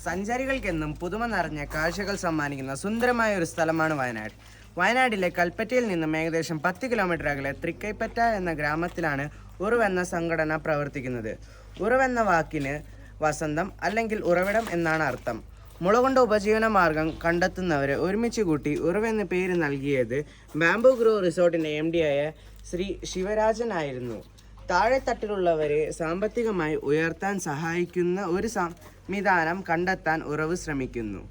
സഞ്ചാരികൾക്കെന്നും പുതുമ നിറഞ്ഞ കാഴ്ചകൾ സമ്മാനിക്കുന്ന സുന്ദരമായ ഒരു സ്ഥലമാണ് വയനാട്. വയനാട്ടിലെ കൽപ്പറ്റയിൽ നിന്നും ഏകദേശം 10 കിലോമീറ്റർ അകലെ തൃക്കൈപ്പറ്റ എന്ന ഗ്രാമത്തിലാണ് ഉറവ് എന്ന സംഘടന പ്രവർത്തിക്കുന്നത്. ഉറവ് എന്ന വാക്കിന് വസന്തം അല്ലെങ്കിൽ ഉറവിടം എന്നാണ് അർത്ഥം. മുള കൊണ്ട് ഉപജീവന മാർഗം കണ്ടെത്തുന്നവരെ ഒരുമിച്ച് കൂട്ടി ഉറവ് എന്ന പേര് നൽകിയത് ബാംബു ഗ്രോ റിസോർട്ടിൻ്റെ MD ആയ ശ്രീ ശിവരാജനായിരുന്നു. താഴെത്തട്ടിലുള്ളവരെ സാമ്പത്തികമായി ഉയർത്താൻ സഹായിക്കുന്ന ഒരു സംവിധാനം കണ്ടെത്താൻ ഉറവ് ശ്രമിക്കുന്നു.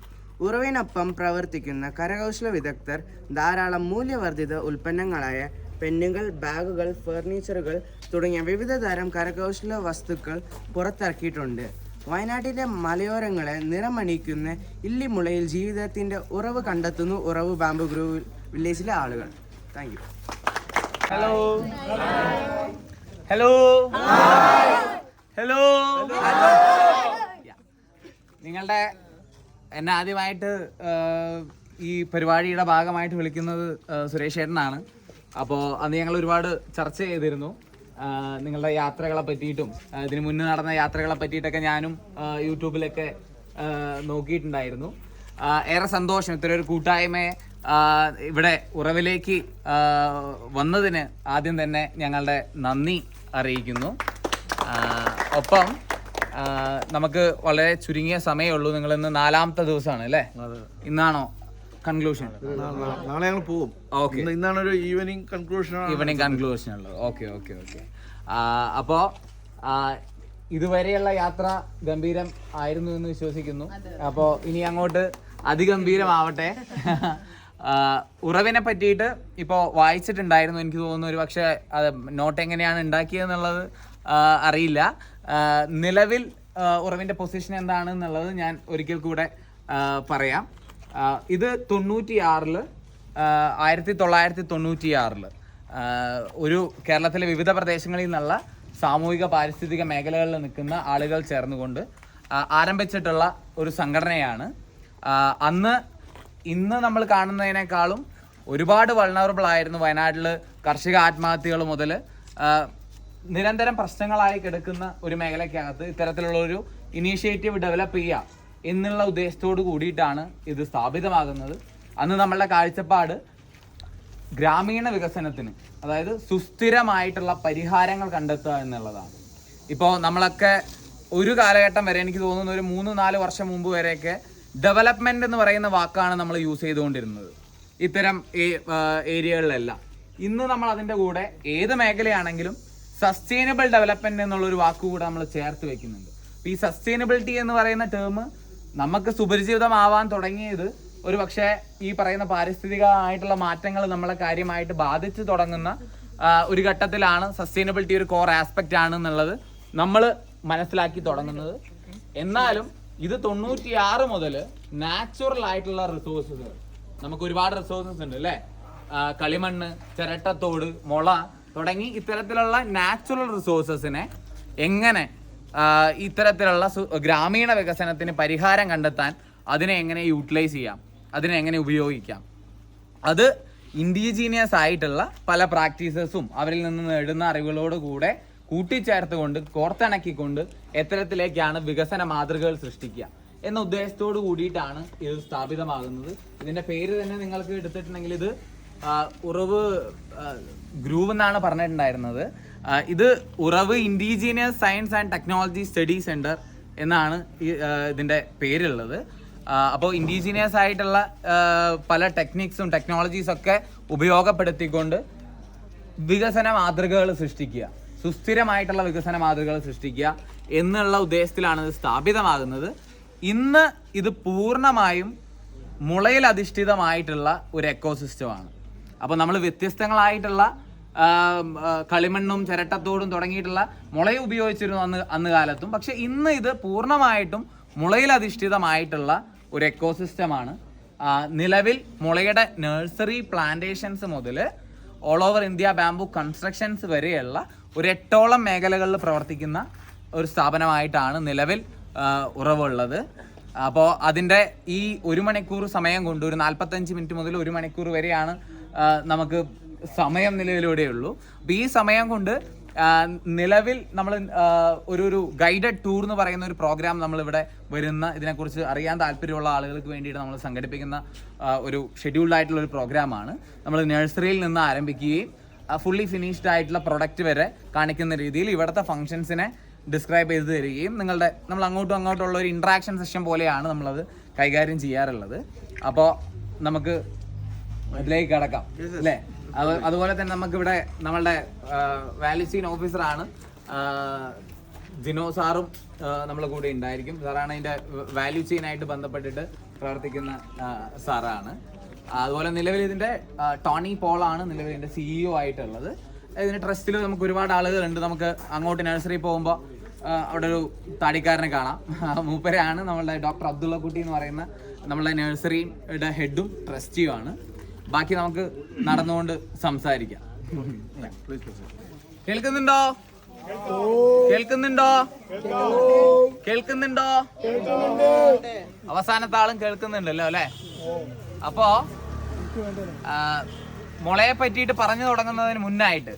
ഉറവിനൊപ്പം പ്രവർത്തിക്കുന്ന കരകൗശല വിദഗ്ധർ ധാരാളം മൂല്യവർദ്ധിത ഉൽപ്പന്നങ്ങളായ പെന്നുകൾ, ബാഗുകൾ, ഫർണിച്ചറുകൾ തുടങ്ങിയ വിവിധ തരം കരകൗശല വസ്തുക്കൾ പുറത്തിറക്കിയിട്ടുണ്ട്. വയനാട്ടിലെ മലയോരങ്ങളെ നിറമണിക്കുന്ന ഇല്ലിമുളയിൽ ജീവിതത്തിൻ്റെ ഉറവ് കണ്ടെത്തുന്നു ഉറവ് ബാംബു ഗ്രോ വില്ലേജിലെ ആളുകൾ. Thank you. Hello hello hello നിങ്ങളുടെ എന്നെ ആദ്യമായിട്ട് ഈ പരിപാടിയുടെ ഭാഗമായിട്ട് വിളിക്കുന്നത് സുരേഷ് ചേട്ടനാണ്. അപ്പോൾ അന്ന് ഞങ്ങൾ ഒരുപാട് ചർച്ച ചെയ്തിരുന്നു നിങ്ങളുടെ യാത്രകളെ പറ്റിയിട്ടും ഇതിന് മുന്നേ നടന്ന യാത്രകളെ പറ്റിയിട്ടൊക്കെ ഞാനും യൂട്യൂബിലൊക്കെ നോക്കിയിട്ടുണ്ടായിരുന്നു. ഏറെ സന്തോഷം ഇത്തരം ഒരു കൂട്ടായ്മയെ ഇവിടെ ഉറവിലേക്ക് വന്നതിന് ആദ്യം തന്നെ ഞങ്ങളുടെ നന്ദി അറിയിക്കുന്നു. ഒപ്പം നമുക്ക് വളരെ ചുരുങ്ങിയ സമയമുള്ളൂ. നിങ്ങൾ ഇന്ന് 4ാമത്തെ ദിവസമാണ് അല്ലേ? ഇന്നാണോ കൺക്ലൂഷൻ? നാളെ ഞങ്ങൾ പോകും. ഓക്കെ, ഇന്നാണ് ഒരു ഈവനിങ് കൺക്ലൂഷൻ ഉള്ളത്. Okay okay okay. അപ്പോൾ ഇതുവരെയുള്ള യാത്ര ഗംഭീരം ആയിരുന്നു എന്ന് വിശ്വസിക്കുന്നു. അപ്പോൾ ഇനി അങ്ങോട്ട് അതിഗംഭീരമാവട്ടെ. ഉറവിനെ പറ്റിയിട്ട് ഇപ്പോൾ വായിച്ചിട്ടുണ്ടായിരുന്നു. എനിക്ക് തോന്നുന്നു ഒരു പക്ഷേ അത് നോട്ട് എങ്ങനെയാണ് ഉണ്ടാക്കിയതെന്നുള്ളത് അറിയില്ല. നിലവിൽ ഉറവിൻ്റെ പൊസിഷൻ എന്താണെന്നുള്ളത് ഞാൻ ഒരിക്കൽ കൂടെ പറയാം. ഇത് 1996 ഒരു കേരളത്തിലെ വിവിധ പ്രദേശങ്ങളിൽ നിന്നുള്ള സാമൂഹിക പാരിസ്ഥിതിക മേഖലകളിൽ നിൽക്കുന്ന ആളുകൾ ചേർന്നുകൊണ്ട് ആരംഭിച്ചിട്ടുള്ള ഒരു സംഘടനയാണ്. ഇന്ന് നമ്മൾ കാണുന്നതിനേക്കാളും ഒരുപാട് വൾണറബിൾ ആയിരുന്നു. വയനാട്ടിൽ കാർഷിക ആത്മഹത്യകൾ മുതൽ നിരന്തരം പ്രശ്നങ്ങളായി കിടക്കുന്ന ഒരു മേഖലയ്ക്കകത്ത് ഇത്തരത്തിലുള്ള ഒരു ഇനീഷ്യേറ്റീവ് ഡെവലപ്പ് ചെയ്യുക എന്നുള്ള ഉദ്ദേശത്തോട് കൂടിയിട്ടാണ് ഇത് സ്ഥാപിതമാകുന്നത്. അന്ന് നമ്മളുടെ കാഴ്ചപ്പാട് ഗ്രാമീണ വികസനത്തിന്, അതായത് സുസ്ഥിരമായിട്ടുള്ള പരിഹാരങ്ങൾ കണ്ടെത്തുക എന്നുള്ളതാണ്. ഇപ്പോൾ നമ്മളൊക്കെ ഒരു കാലഘട്ടം വരെ, എനിക്ക് തോന്നുന്നു ഒരു 3-4 വർഷം മുമ്പ് വരെയൊക്കെ ഡെവലപ്മെന്റ് എന്ന് പറയുന്ന വാക്കാണ് നമ്മൾ യൂസ് ചെയ്തുകൊണ്ടിരുന്നത് ഇത്തരം ഏരിയകളിലെല്ലാം. ഇന്ന് നമ്മൾ അതിൻ്റെ കൂടെ ഏത് മേഖലയാണെങ്കിലും സസ്റ്റൈനബിൾ ഡെവലപ്മെന്റ് എന്നുള്ളൊരു വാക്ക് കൂടെ നമ്മൾ ചേർത്ത് വെക്കുന്നുണ്ട്. ഈ സസ്റ്റൈനബിലിറ്റി എന്ന് പറയുന്ന ടേം നമുക്ക് സുപരിചിതമാവാൻ തുടങ്ങിയത് ഒരു പക്ഷേ ഈ പറയുന്ന പാരിസ്ഥിതികമായിട്ടുള്ള മാറ്റങ്ങൾ നമ്മളെ കാര്യമായിട്ട് ബാധിച്ചു തുടങ്ങുന്ന ഒരു ഘട്ടത്തിലാണ് സസ്റ്റൈനബിലിറ്റി ഒരു കോർ ആസ്പെക്റ്റ് ആണെന്നുള്ളത് നമ്മൾ മനസ്സിലാക്കി തുടങ്ങുന്നത്. എന്നാലും ഇത് 96 മുതൽ നാച്ചുറൽ ആയിട്ടുള്ള റിസോഴ്സസ്, നമുക്ക് ഒരുപാട് റിസോഴ്സസ് ഉണ്ട് അല്ലേ? കളിമണ്ണ്, ചിരട്ടത്തോട്, മുള തുടങ്ങി ഇത്തരത്തിലുള്ള നാച്ചുറൽ റിസോഴ്സസിനെ എങ്ങനെ ഇത്തരത്തിലുള്ള ഗ്രാമീണ വികസനത്തിന് പരിഹാരം കണ്ടെത്താൻ, അതിനെ എങ്ങനെ യൂട്ടിലൈസ് ചെയ്യാം, അതിനെ എങ്ങനെ ഉപയോഗിക്കാം, അത് ഇൻഡിജീനിയസ് ആയിട്ടുള്ള പല പ്രാക്ടീസസും അവരിൽ നിന്ന് നേടുന്ന അറിവുകളോട് കൂടെ കൂട്ടിച്ചേർത്തുകൊണ്ട് കോർത്തിണക്കിക്കൊണ്ട് എത്തരത്തിലേക്കാണ് വികസന മാതൃകകൾ സൃഷ്ടിക്കുക എന്ന ഉദ്ദേശത്തോട് കൂടിയിട്ടാണ് ഇത് സ്ഥാപിതമാകുന്നത്. ഇതിന്റെ പേര് തന്നെ നിങ്ങൾക്ക് എടുത്തിട്ടുണ്ടെങ്കിൽ ഇത് ഉറവ് ഗ്രൂവ് എന്നാണ് പറഞ്ഞിട്ടുണ്ടായിരുന്നത്. ഇത് Urav indigenous science and technology study centre എന്നാണ് ഇതിന്റെ പേരുള്ളത്. അപ്പോൾ ഇൻഡിജീനിയസ് ആയിട്ടുള്ള പല ടെക്നിക്സും ടെക്നോളജീസ് ഒക്കെ ഉപയോഗപ്പെടുത്തിക്കൊണ്ട് വികസന മാതൃകകൾ സൃഷ്ടിക്കുക, സുസ്ഥിരമായിട്ടുള്ള വികസന മാതൃകകൾ സൃഷ്ടിക്കുക എന്നുള്ള ഉദ്ദേശത്തിലാണ് ഇത് സ്ഥാപിതമാകുന്നത്. ഇന്ന് ഇത് പൂർണ്ണമായും മുളയിൽ അധിഷ്ഠിതമായിട്ടുള്ള ഒരു എക്കോസിസ്റ്റമാണ്. അപ്പോൾ നമ്മൾ വ്യത്യസ്തങ്ങളായിട്ടുള്ള കളിമണ്ണും ചിരട്ടത്തോടും തുടങ്ങിയിട്ടുള്ള മുളയെ ഉപയോഗിച്ചിരുന്നു അന്ന് കാലത്തും. പക്ഷെ ഇന്ന് ഇത് പൂർണ്ണമായിട്ടും മുളയിൽ അധിഷ്ഠിതമായിട്ടുള്ള ഒരു എക്കോസിസ്റ്റമാണ്. നിലവിൽ മുളയുടെ നഴ്സറി പ്ലാന്റേഷൻസ് മുതൽ all over India bamboo constructions വരെയുള്ള ഒരു 8ഓളം മേഖലകളിൽ പ്രവർത്തിക്കുന്ന ഒരു സ്ഥാപനമായിട്ടാണ് നിലവിൽ ഉറവുള്ളത്. അപ്പോൾ അതിൻ്റെ ഈ 1 മണിക്കൂർ സമയം കൊണ്ട്, ഒരു 45 മിനിറ്റ് മുതൽ 1 മണിക്കൂർ വരെയാണ് നമുക്ക് സമയം നിലവിലൂടെയുള്ളൂ. അപ്പോൾ ഈ സമയം കൊണ്ട് നിലവിൽ നമ്മൾ ഒരു ഗൈഡഡ് ടൂർ എന്ന് പറയുന്ന ഒരു പ്രോഗ്രാം നമ്മളിവിടെ വരുന്ന ഇതിനെക്കുറിച്ച് അറിയാൻ താല്പര്യമുള്ള ആളുകൾക്ക് വേണ്ടിയിട്ട് നമ്മൾ സംഘടിപ്പിക്കുന്ന ഒരു ഷെഡ്യൂൾഡ് ആയിട്ടുള്ള ഒരു പ്രോഗ്രാമാണ്. നമ്മൾ നഴ്സറിയിൽ നിന്ന് ആരംഭിക്കുകയും ഫുള്ളി ഫിനിഷ്ഡ് ആയിട്ടുള്ള പ്രൊഡക്റ്റ് വരെ കാണിക്കുന്ന രീതിയിൽ ഇവിടുത്തെ ഫംഗ്ഷൻസിനെ ഡിസ്ക്രൈബ് ചെയ്ത് തരികയും നമ്മൾ അങ്ങോട്ടുള്ള ഒരു ഇൻട്രാക്ഷൻ സെഷൻ പോലെയാണ് നമ്മളത് കൈകാര്യം ചെയ്യാറുള്ളത്. അപ്പോൾ നമുക്ക് അതിലേക്ക് കടക്കാം അല്ലേ? അതുപോലെ തന്നെ നമുക്കിവിടെ നമ്മളുടെ വാല്യൂ ചെയിൻ ഓഫീസറാണ് ജിനോ സാറും നമ്മളെ കൂടെ ഉണ്ടായിരിക്കും. സാറാണ് അതിൻ്റെ വാല്യൂ ചെയിനായിട്ട് ബന്ധപ്പെട്ടിട്ട് പ്രവർത്തിക്കുന്ന സാറാണ്. അതുപോലെ നിലവിൽ ഇതിൻ്റെ ടോണി പോളാണ് നിലവിൽ ഇതിൻ്റെ CEO ആയിട്ടുള്ളത്. ഇതിൻ്റെ ട്രസ്റ്റിൽ നമുക്ക് ഒരുപാട് ആളുകളുണ്ട്. നമുക്ക് അങ്ങോട്ട് നഴ്സറി പോകുമ്പോൾ അവിടെ ഒരു താടിക്കാരനെ കാണാം. മൂപ്പരെയാണ് നമ്മളുടെ ഡോക്ടർ അബ്ദുള്ള കുട്ടി എന്ന് പറയുന്ന നമ്മളുടെ നഴ്സറിയുടെ ഹെഡും ട്രസ്റ്റിയുമാണ്. ബാക്കി നമുക്ക് നടന്നുകൊണ്ട് സംസാരിക്കാം. കേൾക്കുന്നുണ്ടോ? അവസാനത്തെ ആളും കേൾക്കുന്നുണ്ടല്ലോ അല്ലെ? അപ്പോ മുളയെ പറ്റിയിട്ട് പറഞ്ഞു തുടങ്ങുന്നതിന് മുന്നായിട്ട്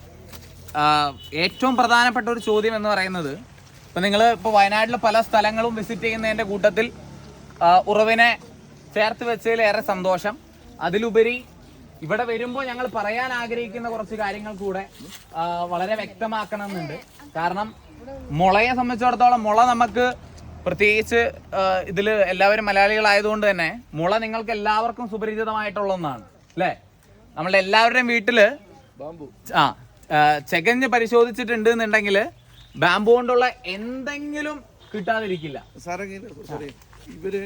ഏറ്റവും പ്രധാനപ്പെട്ട ഒരു ചോദ്യം എന്ന് പറയുന്നത്, ഇപ്പൊ നിങ്ങൾ ഇപ്പൊ വയനാട്ടിൽ പല സ്ഥലങ്ങളും വിസിറ്റ് ചെയ്യുന്നതിന്റെ കൂട്ടത്തിൽ ഉറവിനെ ചേർത്ത് വെച്ചതിൽ ഏറെ സന്തോഷം. അതിലുപരി ഇവിടെ വരുമ്പോൾ ഞങ്ങൾ പറയാൻ ആഗ്രഹിക്കുന്ന കുറച്ച് കാര്യങ്ങൾ കൂടെ വളരെ വ്യക്തമാക്കണമെന്നുണ്ട്. കാരണം മുളയെ സംബന്ധിച്ചിടത്തോളം മുള നമുക്ക് പ്രത്യേകിച്ച് ഇതിൽ എല്ലാവരും മലയാളികളായതുകൊണ്ട് തന്നെ മുള നിങ്ങൾക്ക് എല്ലാവർക്കും സുപരിചിതമായിട്ടുള്ള ഒന്നാണ് അല്ലേ? നമ്മളുടെ എല്ലാവരുടെയും വീട്ടില് ചെകഞ്ഞ് പരിശോധിച്ചിട്ടുണ്ട് എന്നുണ്ടെങ്കിൽ ബാമ്പു കൊണ്ടുള്ള എന്തെങ്കിലും കിട്ടാതിരിക്കില്ല. ഇവര്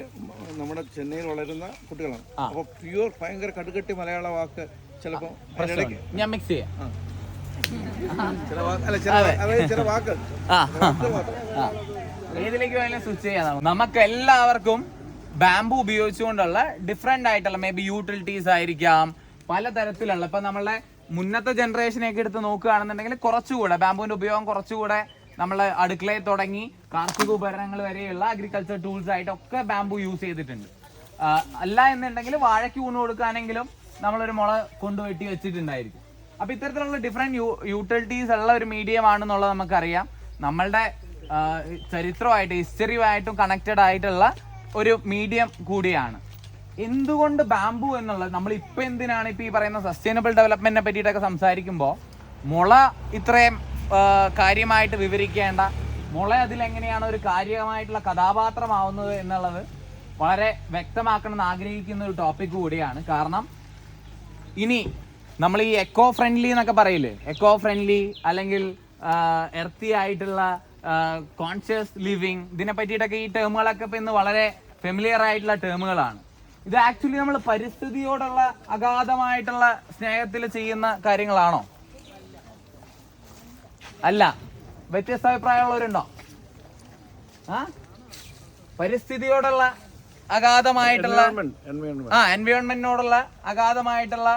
നമ്മുടെ ചെന്നൈയിൽ വളരുന്ന കുട്ടികളാണ്. അപ്പൊ പ്യൂർ ഭയങ്കര കടുകട്ടി മലയാള വാക്ക് ചിലപ്പോ ഞാൻ മിക്സ് ചെയ്യാം. ചില വാക്ക് ഏതിലേക്ക് വേണമെങ്കിലും സ്വിച്ച് ചെയ്യാം. നമുക്ക് എല്ലാവർക്കും ബാമ്പു ഉപയോഗിച്ചുകൊണ്ടുള്ള ഡിഫറെന്റ് ആയിട്ടുള്ള മേ ബി യൂട്ടിലിറ്റീസ് ആയിരിക്കാം, പലതരത്തിലുള്ള. ഇപ്പൊ നമ്മളുടെ മുന്നത്തെ ജനറേഷനെയൊക്കെ എടുത്ത് നോക്കുകയാണെന്നുണ്ടെങ്കിൽ കുറച്ചുകൂടെ ബാമ്പുവിന്റെ ഉപയോഗം കുറച്ചുകൂടെ നമ്മൾ അടുക്കളയിൽ തുടങ്ങി കാർഷിക ഉപകരണങ്ങൾ വരെയുള്ള അഗ്രികൾച്ചർ ടൂൾസ് ആയിട്ടൊക്കെ ബാമ്പു യൂസ് ചെയ്തിട്ടുണ്ട്. അല്ല എന്നുണ്ടെങ്കിൽ വാഴയ്ക്ക് ഊണ് കൊടുക്കാനെങ്കിലും നമ്മളൊരു മുള കൊണ്ടുവെട്ടി വെച്ചിട്ടുണ്ടായിരിക്കും. അപ്പൊ ഇത്തരത്തിലുള്ള ഡിഫറെന്റ് യൂട്ടിലിറ്റീസ് ഉള്ള ഒരു മീഡിയം ആണെന്നുള്ളത് നമുക്കറിയാം. നമ്മളുടെ ചരിത്രമായിട്ട് ഹിസ്റ്ററിയുമായിട്ടും കണക്റ്റഡ് ആയിട്ടുള്ള ഒരു മീഡിയം കൂടിയാണ്. എന്തുകൊണ്ട് ബാമ്പു എന്നുള്ളത് നമ്മൾ ഇപ്പൊ എന്തിനാണ് ഇപ്പൊ ഈ പറയുന്ന സസ്റ്റൈനബിൾ ഡെവലപ്മെന്റിനെ പറ്റിയിട്ടൊക്കെ സംസാരിക്കുമ്പോൾ മുള ഇത്രയും കാര്യമായിട്ട് വിവരിക്കേണ്ട, മുള അതിലെങ്ങനെയാണ് ഒരു കാര്യമായിട്ടുള്ള കഥാപാത്രമാവുന്നത് എന്നുള്ളത് വളരെ വ്യക്തമാക്കണമെന്ന് ആഗ്രഹിക്കുന്ന ഒരു ടോപ്പിക് കൂടിയാണ്. കാരണം ഇനി നമ്മൾ ഈ എക്കോ ഫ്രണ്ട്ലി എന്നൊക്കെ പറയില്ലേ, എക്കോ ഫ്രണ്ട്ലി അല്ലെങ്കിൽ എർത്തി ആയിട്ടുള്ള കോൺഷ്യസ് ലിവിങ്, ഇതിനെ പറ്റിയിട്ടൊക്കെ ഈ ടേമുകളൊക്കെ ഇപ്പൊ ഇന്ന് വളരെ ഫെമിലിയർ ആയിട്ടുള്ള ടേമുകളാണ്. ഇത് ആക്ച്വലി നമ്മൾ പരിസ്ഥിതിയോടുള്ള അഗാധമായിട്ടുള്ള സ്നേഹത്തിൽ ചെയ്യുന്ന കാര്യങ്ങളാണോ? അല്ല. വ്യത്യസ്ത അഭിപ്രായമുള്ളവരുണ്ടോ? പരിസ്ഥിതിയോടുള്ള അഗാധമായിട്ടുള്ള എൻവയോൺമെന്റിനോടുള്ള അഗാധമായിട്ടുള്ള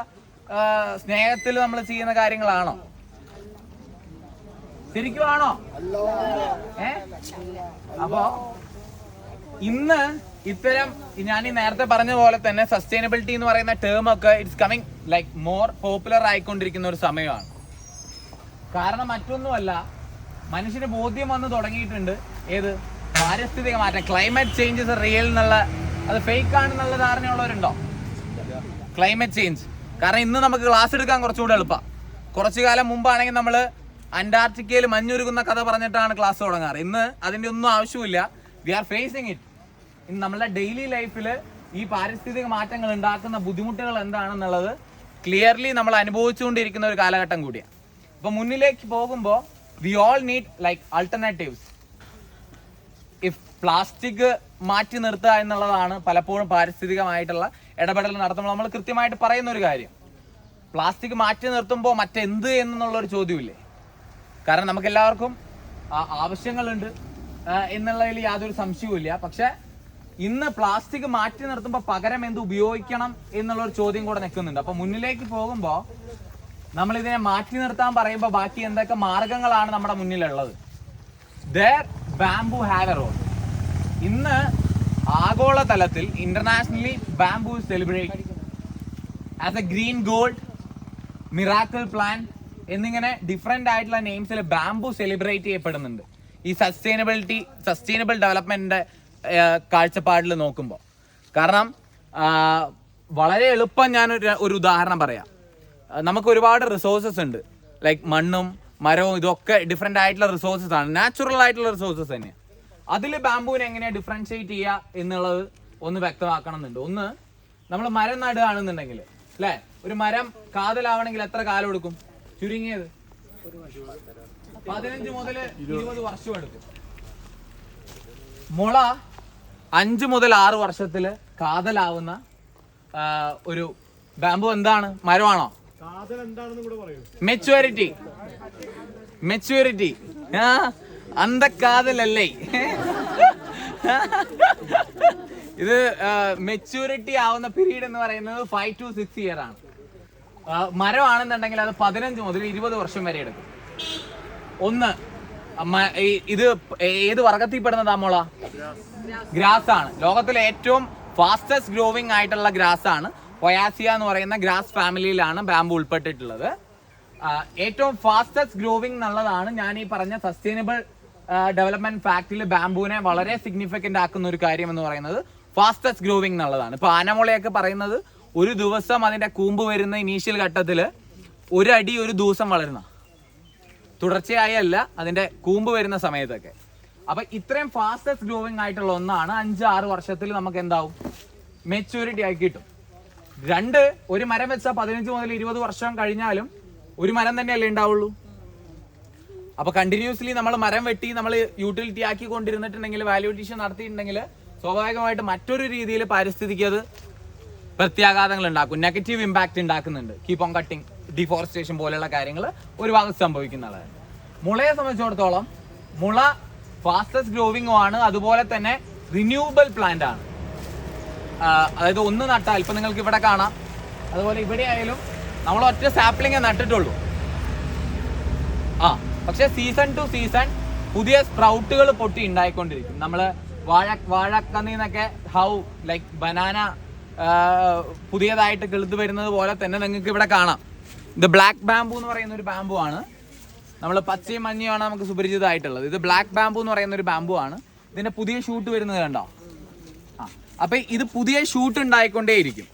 സ്നേഹത്തിൽ നമ്മൾ ചെയ്യുന്ന കാര്യങ്ങളാണോ? ശരിക്കും ആണോ? അപ്പോ ഇന്ന് ഇത്തരം ഞാൻ ഈ നേരത്തെ പറഞ്ഞ പോലെ തന്നെ സസ്റ്റൈനബിലിറ്റി എന്ന് പറയുന്ന ടേം ഒക്കെ it's coming like more popular ആയിക്കൊണ്ടിരിക്കുന്ന ഒരു സമയമാണ്. കാരണം മറ്റൊന്നുമല്ല, മനുഷ്യന് ബോധ്യം വന്ന് തുടങ്ങിയിട്ടുണ്ട്. ഏത്? പാരിസ്ഥിതിക മാറ്റം, ക്ലൈമറ്റ് ചേഞ്ച് ഇസ് റിയൽ എന്നുള്ള, അത് ഫേക്ക് ആണെന്നുള്ള ധാരണയുള്ളവരുണ്ടോ? ക്ലൈമറ്റ് ചേഞ്ച് കാരണം ഇന്ന് നമുക്ക് ക്ലാസ് എടുക്കാൻ കുറച്ചുകൂടെ എളുപ്പം. കുറച്ചു കാലം മുമ്പാണെങ്കിൽ നമ്മൾ അന്റാർട്ടിക്കയിൽ മഞ്ഞുരുകുന്ന കഥ പറഞ്ഞിട്ടാണ് ക്ലാസ് തുടങ്ങാറ്. ഇന്ന് അതിൻ്റെ ഒന്നും ആവശ്യമില്ല. We are facing it. ഇന്ന് നമ്മളുടെ ഡെയിലി ലൈഫിൽ ഈ പാരിസ്ഥിതിക മാറ്റങ്ങൾ ഉണ്ടാക്കുന്ന ബുദ്ധിമുട്ടുകൾ എന്താണെന്നുള്ളത് ക്ലിയർലി നമ്മൾ അനുഭവിച്ചുകൊണ്ടിരിക്കുന്ന ഒരു കാലഘട്ടം കൂടിയാണ്. അപ്പൊ മുന്നിലേക്ക് പോകുമ്പോൾ we all need like alternatives. If plastic മാറ്റി നിർത്തുക എന്നുള്ളതാണ് പലപ്പോഴും പാരിസ്ഥിതികമായിട്ടുള്ള ഇടപെടൽ നടത്തുമ്പോൾ നമ്മൾ കൃത്യമായിട്ട് പറയുന്ന ഒരു കാര്യം. പ്ലാസ്റ്റിക് മാറ്റി നിർത്തുമ്പോൾ മറ്റെന്ത് എന്നുള്ളൊരു ചോദ്യമില്ലേ? കാരണം നമുക്ക് എല്ലാവർക്കും ആവശ്യങ്ങളുണ്ട് എന്നുള്ളതിൽ യാതൊരു സംശയവുമില്ല. പക്ഷെ ഇന്ന് പ്ലാസ്റ്റിക് മാറ്റി നിർത്തുമ്പോൾ പകരം എന്ത് ഉപയോഗിക്കണം എന്നുള്ളൊരു ചോദ്യം കൂടെ നിൽക്കുന്നുണ്ട്. അപ്പൊ മുന്നിലേക്ക് പോകുമ്പോൾ നമ്മൾ ഇതിനെ മാറ്റി നിർത്താൻ പറയുമ്പോൾ ബാക്കി എന്തൊക്കെ മാർഗങ്ങളാണ് നമ്മുടെ മുന്നിലുള്ളത്? There bamboo have a role. ഇന്ന് ആഗോളതലത്തിൽ internationally bamboo celebrate as A green gold, miracle plant, എന്നിങ്ങനെ ഡിഫറെന്റ് ആയിട്ടുള്ള നെയിംസിൽ ബാംബു സെലിബ്രേറ്റ് ചെയ്യപ്പെടുന്നുണ്ട് ഈ സസ്റ്റൈനബിൾ ഡെവലപ്മെന്റിന്റെ കാഴ്ചപ്പാടിൽ നോക്കുമ്പോൾ. കാരണം വളരെ എളുപ്പം ഞാൻ ഒരു ഉദാഹരണം പറയാം. നമുക്ക് ഒരുപാട് റിസോഴ്സസ് ഉണ്ട്, ലൈക്ക് മണ്ണും മരവും ഇതൊക്കെ ഡിഫറെന്റ് ആയിട്ടുള്ള റിസോഴ്സസ് ആണ്, നാച്ചുറൽ ആയിട്ടുള്ള റിസോഴ്സസ് തന്നെയാണ്. അതിൽ ബാംബുവിനെ എങ്ങനെയാണ് ഡിഫറൻഷിയേറ്റ് ചെയ്യുക എന്നുള്ളത് ഒന്ന് വ്യക്തമാക്കണം എന്നുണ്ട്. ഒന്ന്, നമ്മൾ മരം നടുകയാണെന്നുണ്ടെങ്കിൽ അല്ലേ, ഒരു മരം കാതലാവണമെങ്കിൽ എത്ര കാലം എടുക്കും? ചുരുങ്ങിയത് 15 മുതൽ 20 വർഷം എടുക്കും. മുള 5 മുതൽ 6 വർഷത്തില് കാതലാവുന്ന ഒരു ബാംബു എന്താണ്? മരമാണോ? മെച്യൂരിറ്റി അന്തക്കാതലല്ലേ ഇത്. മെച്യൂരിറ്റി ആവുന്ന പീരീഡ് എന്ന് പറയുന്നത് 5 to 6 ഇയർ ആണ്. മരമാണെന്നുണ്ടെങ്കിൽ അത് 15 മുതൽ 20 വർഷം വരെ എടുക്കും. ഒന്ന്, ഇത് ഏത് വർഗത്തിൽപ്പെടുന്നതാ മുള? ഗ്രാസ് ആണ്. ലോകത്തിലെ ഏറ്റവും ഫാസ്റ്റസ്റ്റ് ഗ്രോവിംഗ് ആയിട്ടുള്ള ഗ്രാസ് ആണ്. പൊയാസിയ എന്ന് പറയുന്ന ഗ്രാസ് ഫാമിലിയിലാണ് ബാംബു ഉൾപ്പെട്ടിട്ടുള്ളത്. ഏറ്റവും ഫാസ്റ്റസ്റ്റ് ഗ്രോവിംഗ് എന്നുള്ളതാണ് ഞാൻ ഈ പറഞ്ഞ സസ്റ്റൈനബിൾ ഡെവലപ്മെന്റ് ഫാക്ടിൽ ബാംബുവിനെ വളരെ സിഗ്നിഫിക്കന്റ് ആക്കുന്ന ഒരു കാര്യം എന്ന് പറയുന്നത് ഫാസ്റ്റസ്റ്റ് ഗ്രോവിംഗ് എന്നുള്ളതാണ്. ഇപ്പൊ ആനമുളയൊക്കെ പറയുന്നത് ഒരു ദിവസം അതിന്റെ കൂമ്പ് വരുന്ന ഇനീഷ്യൽ ഘട്ടത്തില് 1 അടി ഒരു ദിവസം വളരുന്ന, തുടർച്ചയായല്ല അതിന്റെ കൂമ്പ് വരുന്ന സമയത്തൊക്കെ. അപ്പൊ ഇത്രയും ഫാസ്റ്റസ്റ്റ് ഗ്രോവിംഗ് ആയിട്ടുള്ള ഒന്നാണ്. 5-6 വർഷത്തിൽ നമുക്ക് എന്താവും? മെച്യൂരിറ്റി ആയി കിട്ടും. 2, ഒരു മരം വെച്ചാൽ 15 മുതൽ 20 വർഷം കഴിഞ്ഞാലും ഒരു മരം തന്നെയല്ലേ ഉണ്ടാവുള്ളൂ. അപ്പൊ കണ്ടിന്യൂസ്ലി നമ്മൾ മരം വെട്ടി നമ്മൾ യൂട്ടിലിറ്റി ആക്കി കൊണ്ടിരുന്നിട്ടുണ്ടെങ്കിൽ, വാല്യൂ അഡീഷൻ നടത്തിയിട്ടുണ്ടെങ്കിൽ, സ്വാഭാവികമായിട്ട് മറ്റൊരു രീതിയിൽ പാരിസ്ഥിതിക്ക് അത് പ്രത്യാഘാതങ്ങൾ ഉണ്ടാക്കും, നെഗറ്റീവ് ഇമ്പാക്ട് ഉണ്ടാക്കുന്നുണ്ട്. കീപ്പ് ഓൺ കട്ടിങ്, ഡിഫോറസ്റ്റേഷൻ പോലെയുള്ള കാര്യങ്ങൾ ഒരു ഭാഗത്ത് സംഭവിക്കുന്നതാണ്. മുളയെ സംബന്ധിച്ചിടത്തോളം മുള ഫാസ്റ്റസ്റ്റ് ഗ്രോവിംഗും ആണ്, അതുപോലെ തന്നെ റിന്യൂവബിൾ പ്ലാന്റ് ആണ്. അതായത് ഒന്ന് നട്ടാൽ, ഇപ്പൊ നിങ്ങൾക്ക് ഇവിടെ കാണാം, അതുപോലെ ഇവിടെ ആയാലും നമ്മൾ ഒറ്റ സാപ്ലിംഗേ നട്ടിട്ടുള്ളൂ. പക്ഷെ സീസൺ ടു സീസൺ പുതിയ സ്പ്രൗട്ടുകൾ പൊട്ടി ഉണ്ടായിക്കൊണ്ടിരിക്കും. നമ്മള് വാഴക്കന്നിന്നൊക്കെ ഹൗ ലൈക്ക് ബനാന പുതിയതായിട്ട് കിളുത്ത് വരുന്നത് പോലെ തന്നെ നിങ്ങൾക്ക് ഇവിടെ കാണാം. ഇത് ബ്ലാക്ക് ബാംബു എന്ന് പറയുന്ന ഒരു ബാംബു ആണ്. നമ്മൾ പച്ചയും മഞ്ഞയുമാണ് നമുക്ക് സുപരിചിതമായിട്ടുള്ളത്. ഇത് ബ്ലാക്ക് ബാംബു എന്ന് പറയുന്ന ഒരു ബാംബു ആണ്. ഇതിന്റെ പുതിയ ഷൂട്ട് വരുന്നത് കണ്ടോ? അപ്പൊ ഇത് പുതിയ ഷൂട്ട് ഉണ്ടായിക്കൊണ്ടേയിരിക്കും.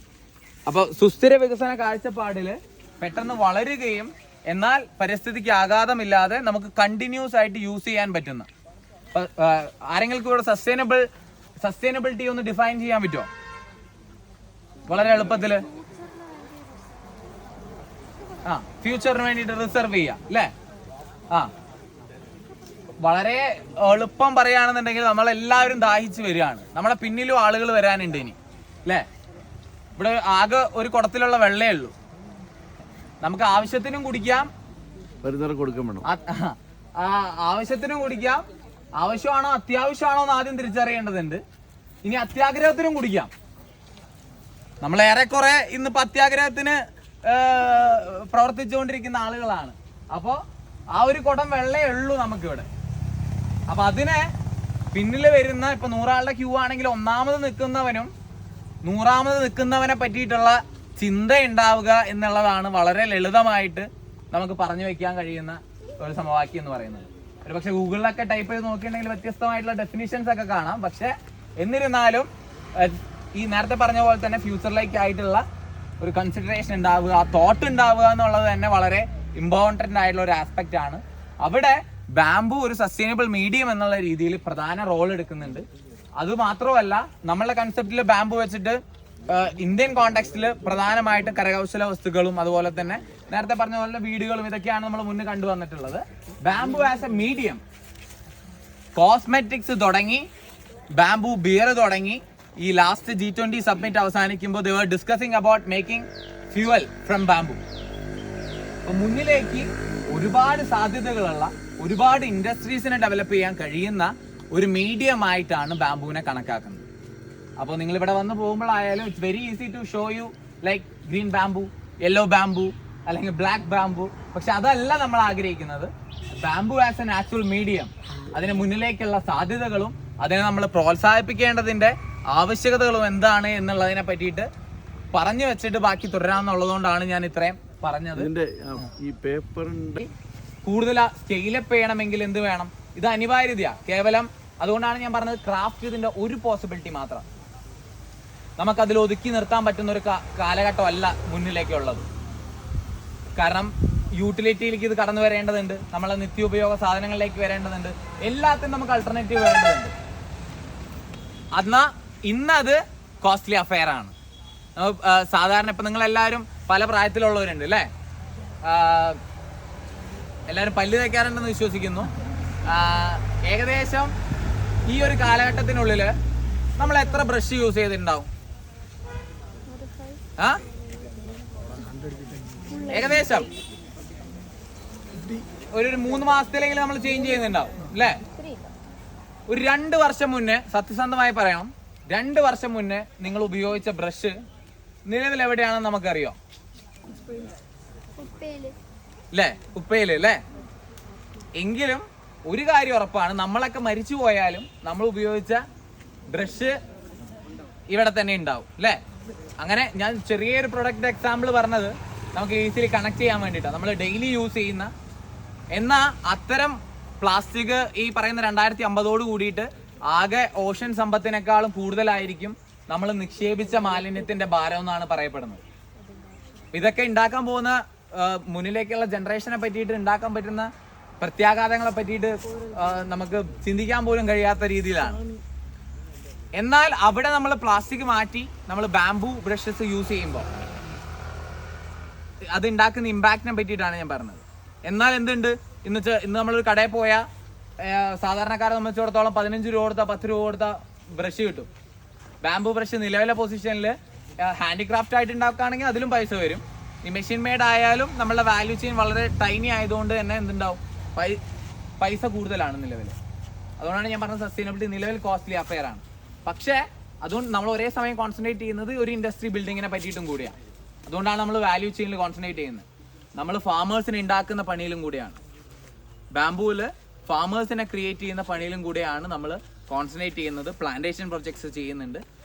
അപ്പൊ സുസ്ഥിര വികസന കാഴ്ചപ്പാടില് പെട്ടെന്ന് വളരുകയും എന്നാൽ പരിസ്ഥിതിക്ക് ആഘാതമില്ലാതെ നമുക്ക് കണ്ടിന്യൂസ് ആയിട്ട് യൂസ് ചെയ്യാൻ പറ്റുന്ന, ആരെങ്കിലും ഇവിടെ സസ്റ്റൈനബിലിറ്റി ഒന്ന് ഡിഫൈൻ ചെയ്യാൻ പറ്റുമോ? വളരെ എളുപ്പത്തില്. ഫ്യൂച്ചറിന് വേണ്ടിയിട്ട് റിസർവ് ചെയ്യാം അല്ലേ? വളരെ എളുപ്പം പറയുകയാണെന്നുണ്ടെങ്കിൽ നമ്മളെല്ലാവരും ദാഹിച്ചു വരികയാണ്. നമ്മളെ പിന്നിലും ആളുകൾ വരാനുണ്ട് ഇനി അല്ലേ? ഇവിടെ ആകെ ഒരു കുടത്തിലുള്ള വെള്ളേ ഉള്ളൂ. നമുക്ക് ആവശ്യത്തിനും കുടിക്കാം, ആവശ്യത്തിനും കുടിക്കാം. ആവശ്യമാണോ അത്യാവശ്യമാണോ എന്ന് ആദ്യം തിരിച്ചറിയേണ്ടതുണ്ട്. ഇനി അത്യാഗ്രഹത്തിനും കുടിക്കാം. നമ്മൾ ഏറെക്കുറെ ഇന്നിപ്പോ അത്യാഗ്രഹത്തിന് പ്രവർത്തിച്ചുകൊണ്ടിരിക്കുന്ന ആളുകളാണ്. അപ്പോ ആ ഒരു കുടം വെള്ളേ ഉള്ളൂ നമുക്കിവിടെ. അപ്പൊ അതിനെ പിന്നിൽ വരുന്ന, ഇപ്പൊ 100 ആളുടെ ക്യൂ ആണെങ്കിൽ ഒന്നാമത് നിൽക്കുന്നവനും 100ാമത് നിൽക്കുന്നവനെ പറ്റിയിട്ടുള്ള ചിന്ത ഉണ്ടാവുക എന്നുള്ളതാണ് വളരെ ലളിതമായിട്ട് നമുക്ക് പറഞ്ഞു വെക്കാൻ കഴിയുന്ന ഒരു സമവാക്യം എന്ന് പറയുന്നത്. ഒരു പക്ഷെ ഗൂഗിളിലൊക്കെ ടൈപ്പ് ചെയ്ത് നോക്കിയിട്ടുണ്ടെങ്കിൽ വ്യത്യസ്തമായിട്ടുള്ള ഡെഫിനിഷൻസ് ഒക്കെ കാണാം. പക്ഷെ എന്നിരുന്നാലും ഈ നേരത്തെ പറഞ്ഞ പോലെ തന്നെ ഫ്യൂച്ചറിലേക്ക് ആയിട്ടുള്ള ഒരു കൺസിഡറേഷൻ ഉണ്ടാവുക, തോട്ട് ഉണ്ടാവുക എന്നുള്ളത് തന്നെ വളരെ ഇമ്പോർട്ടൻ്റ് ആയിട്ടുള്ള ഒരു ആസ്പെക്റ്റ് ആണ്. അവിടെ ബാംബു ഒരു സസ്റ്റൈനബിൾ മീഡിയം എന്നുള്ള രീതിയിൽ പ്രധാന റോൾ എടുക്കുന്നുണ്ട്. അത് മാത്രമല്ല, നമ്മളുടെ കൺസെപ്റ്റിൽ ബാംബു വെച്ചിട്ട് ഇന്ത്യൻ കോണ്ടെക്സ്റ്റിൽ പ്രധാനമായിട്ട് കരകൗശല വസ്തുക്കളും അതുപോലെ തന്നെ നേരത്തെ പറഞ്ഞ പോലെ വീടുകളും ഇതൊക്കെയാണ് നമ്മൾ മുന്നേ കണ്ടുവന്നിട്ടുള്ളത്. Bamboo as a medium, cosmetics തുടങ്ങി, ബാംബു ബിയർ തുടങ്ങി, ഈ ലാസ്റ്റ് G20 സബ്മിറ്റ് അവസാനിക്കുമ്പോൾ they were discussing about making fuel from bamboo. അപ്പോൾ മുന്നിലേക്ക് ഒരുപാട് സാധ്യതകളുള്ള, ഒരുപാട് ഇൻഡസ്ട്രീസിനെ ഡെവലപ്പ് ചെയ്യാൻ കഴിയുന്ന ഒരു മീഡിയം ആയിട്ടാണ് ബാംബുവിനെ കണക്കാക്കുന്നത്. അപ്പോൾ നിങ്ങൾ ഇവിടെ വന്ന് പോകുമ്പോഴായാലും it's very easy to show you like green bamboo, yellow bamboo അല്ലെങ്കിൽ ബ്ലാക്ക് ബാംബു. പക്ഷെ അതല്ല നമ്മൾ ആഗ്രഹിക്കുന്നത്. Bamboo as a natural medium, അതിന് മുന്നിലേക്കുള്ള സാധ്യതകളും അതിനെ നമ്മൾ പ്രോത്സാഹിപ്പിക്കേണ്ടതിൻ്റെ ആവശ്യകതകളും എന്താണ് എന്നുള്ളതിനെ പറ്റിയിട്ട് പറഞ്ഞു വെച്ചിട്ട് ബാക്കി തുടരാമെന്നുള്ളതുകൊണ്ടാണ് ഞാൻ ഇത്രയും പറഞ്ഞത്. ഇതിന്റെ ഈ പേപ്പറിന്റെ കൂടുതൽ സ്കെയിലപ്പ് ചെയ്യണമെങ്കിൽ എന്ത് വേണം? ഇത് അനിവാര്യതയാ കേവലം. അതുകൊണ്ടാണ് ഞാൻ പറഞ്ഞത് ക്രാഫ്റ്റ് ഇതിന്റെ ഒരു പോസിബിലിറ്റി മാത്രം. നമുക്കതിൽ ഒതുക്കി നിർത്താൻ പറ്റുന്ന ഒരു കാലഘട്ടമല്ല മുന്നിലേക്കുള്ളത്. കാരണം യൂട്ടിലിറ്റിയിലേക്ക് ഇത് കടന്നു വരേണ്ടതുണ്ട്, നമ്മളെ നിത്യോപയോഗ സാധനങ്ങളിലേക്ക് വരേണ്ടതുണ്ട്, എല്ലാത്തിനും നമുക്ക് അൾട്ടർനേറ്റീവ് വേണ്ടതുണ്ട്. ഇന്നത് കോസ്റ്റ്ലി അഫെയർ ആണ്. സാധാരണ ഇപ്പം നിങ്ങളെല്ലാവരും പല പ്രായത്തിലുള്ളവരുണ്ട് അല്ലേ? എല്ലാവരും പല്ല് തേക്കാറുണ്ടെന്ന് വിശ്വസിക്കുന്നു. ഏകദേശം ഈ ഒരു കാലഘട്ടത്തിനുള്ളിൽ നമ്മൾ എത്ര ബ്രഷ് യൂസ് ചെയ്തിട്ടുണ്ടാവും? ഏകദേശം ഒരു 3 മാസത്തിലെങ്കിലും നമ്മൾ ചേഞ്ച് ചെയ്യുന്നുണ്ടാവും അല്ലേ? ഒരു 2 വർഷം മുന്നേ, സത്യസന്ധമായി പറയണം, 2 വർഷം മുന്നേ നിങ്ങൾ ഉപയോഗിച്ച ബ്രഷ് നിലവിൽ എവിടെയാണെന്ന് നമുക്കറിയോ? അല്ലേ? ഉപ്പയില് അല്ലേ? എങ്കിലും ഒരു കാര്യം ഉറപ്പാണ്, നമ്മളൊക്കെ മരിച്ചു പോയാലും നമ്മൾ ഉപയോഗിച്ച ബ്രഷ് ഇവിടെ തന്നെ ഉണ്ടാവും അല്ലേ? അങ്ങനെ ഞാൻ ചെറിയൊരു പ്രൊഡക്റ്റ് എക്സാമ്പിൾ പറഞ്ഞത് നമുക്ക് ഈസിലി കണക്ട് ചെയ്യാൻ വേണ്ടിയിട്ടാണ്. നമ്മൾ ഡെയിലി യൂസ് ചെയ്യുന്ന, എന്നാൽ അത്തരം പ്ലാസ്റ്റിക് ഈ പറയുന്ന 2050 കൂടിയിട്ട് ആകെ ഓഷൻ സമ്പത്തിനേക്കാളും കൂടുതലായിരിക്കും നമ്മൾ നിക്ഷേപിച്ച മാലിന്യത്തിന്റെ ഭാരം എന്നാണ് പറയപ്പെടുന്നത്. ഇതൊക്കെ ഉണ്ടാക്കാൻ പോകുന്ന മുന്നിലേക്കുള്ള ജനറേഷനെ പറ്റിയിട്ട് ഉണ്ടാക്കാൻ പറ്റുന്ന പ്രത്യാഘാതങ്ങളെ പറ്റിയിട്ട് നമുക്ക് ചിന്തിക്കാൻ പോലും കഴിയാത്ത രീതിയിലാണ്. എന്നാൽ അവിടെ നമ്മൾ പ്ലാസ്റ്റിക് മാറ്റി നമ്മൾ ബാംബു ബ്രഷസ് യൂസ് ചെയ്യുമ്പോൾ അത് ഉണ്ടാക്കുന്ന ഇമ്പാക്റ്റിനെ പറ്റിയിട്ടാണ് ഞാൻ പറഞ്ഞത്. എന്നാൽ എന്തുണ്ട്, ഇന്ന് നമ്മളൊരു കടയിൽ പോയാൽ സാധാരണക്കാരെ സംബന്ധിച്ചിടത്തോളം 15 രൂപ കൊടുത്താൽ 10 രൂപ കൊടുത്താൽ ബ്രഷ് കിട്ടും. ബാംബു ബ്രഷ് നിലവിലെ പൊസിഷനിൽ ഹാൻഡിക്രാഫ്റ്റ് ആയിട്ട് ഉണ്ടാക്കുകയാണെങ്കിൽ അതിലും പൈസ വരും. ഈ മെഷീൻ മെയ്ഡ് ആയാലും നമ്മളുടെ വാല്യൂ ചെയിൻ വളരെ ടൈനി ആയതുകൊണ്ട് തന്നെ എന്തുണ്ടാവും, പൈസ കൂടുതലാണ് നിലവിൽ. അതുകൊണ്ടാണ് ഞാൻ പറഞ്ഞത് സസ്റ്റൈനബിലിറ്റി നിലവിൽ കോസ്റ്റ്ലി അഫെയർ ആണ്. പക്ഷേ അതുകൊണ്ട് നമ്മൾ ഒരേ സമയം കോൺസെൻട്രേറ്റ് ചെയ്യുന്നത് ഒരു ഇൻഡസ്ട്രി ബിൽഡിങ്ങിനെ പറ്റിയിട്ടും കൂടിയാണ്. അതുകൊണ്ടാണ് നമ്മൾ വാല്യൂ ചെയിനിൽ കോൺസെൻട്രേറ്റ് ചെയ്യുന്നത്. നമ്മൾ ഫാമേഴ്സിനെ ഉണ്ടാക്കുന്ന പണിയിലും കൂടിയാണ്, ബാംബുവിൽ ഫാമേഴ്സിനെ ക്രിയേറ്റ് ചെയ്യുന്ന പണിയിലും കൂടിയാണ് നമ്മൾ കോൺസെൻട്രേറ്റ് ചെയ്യുന്നത്. പ്ലാന്റേഷൻ പ്രൊജക്ട്സ് ചെയ്യുന്നുണ്ട്.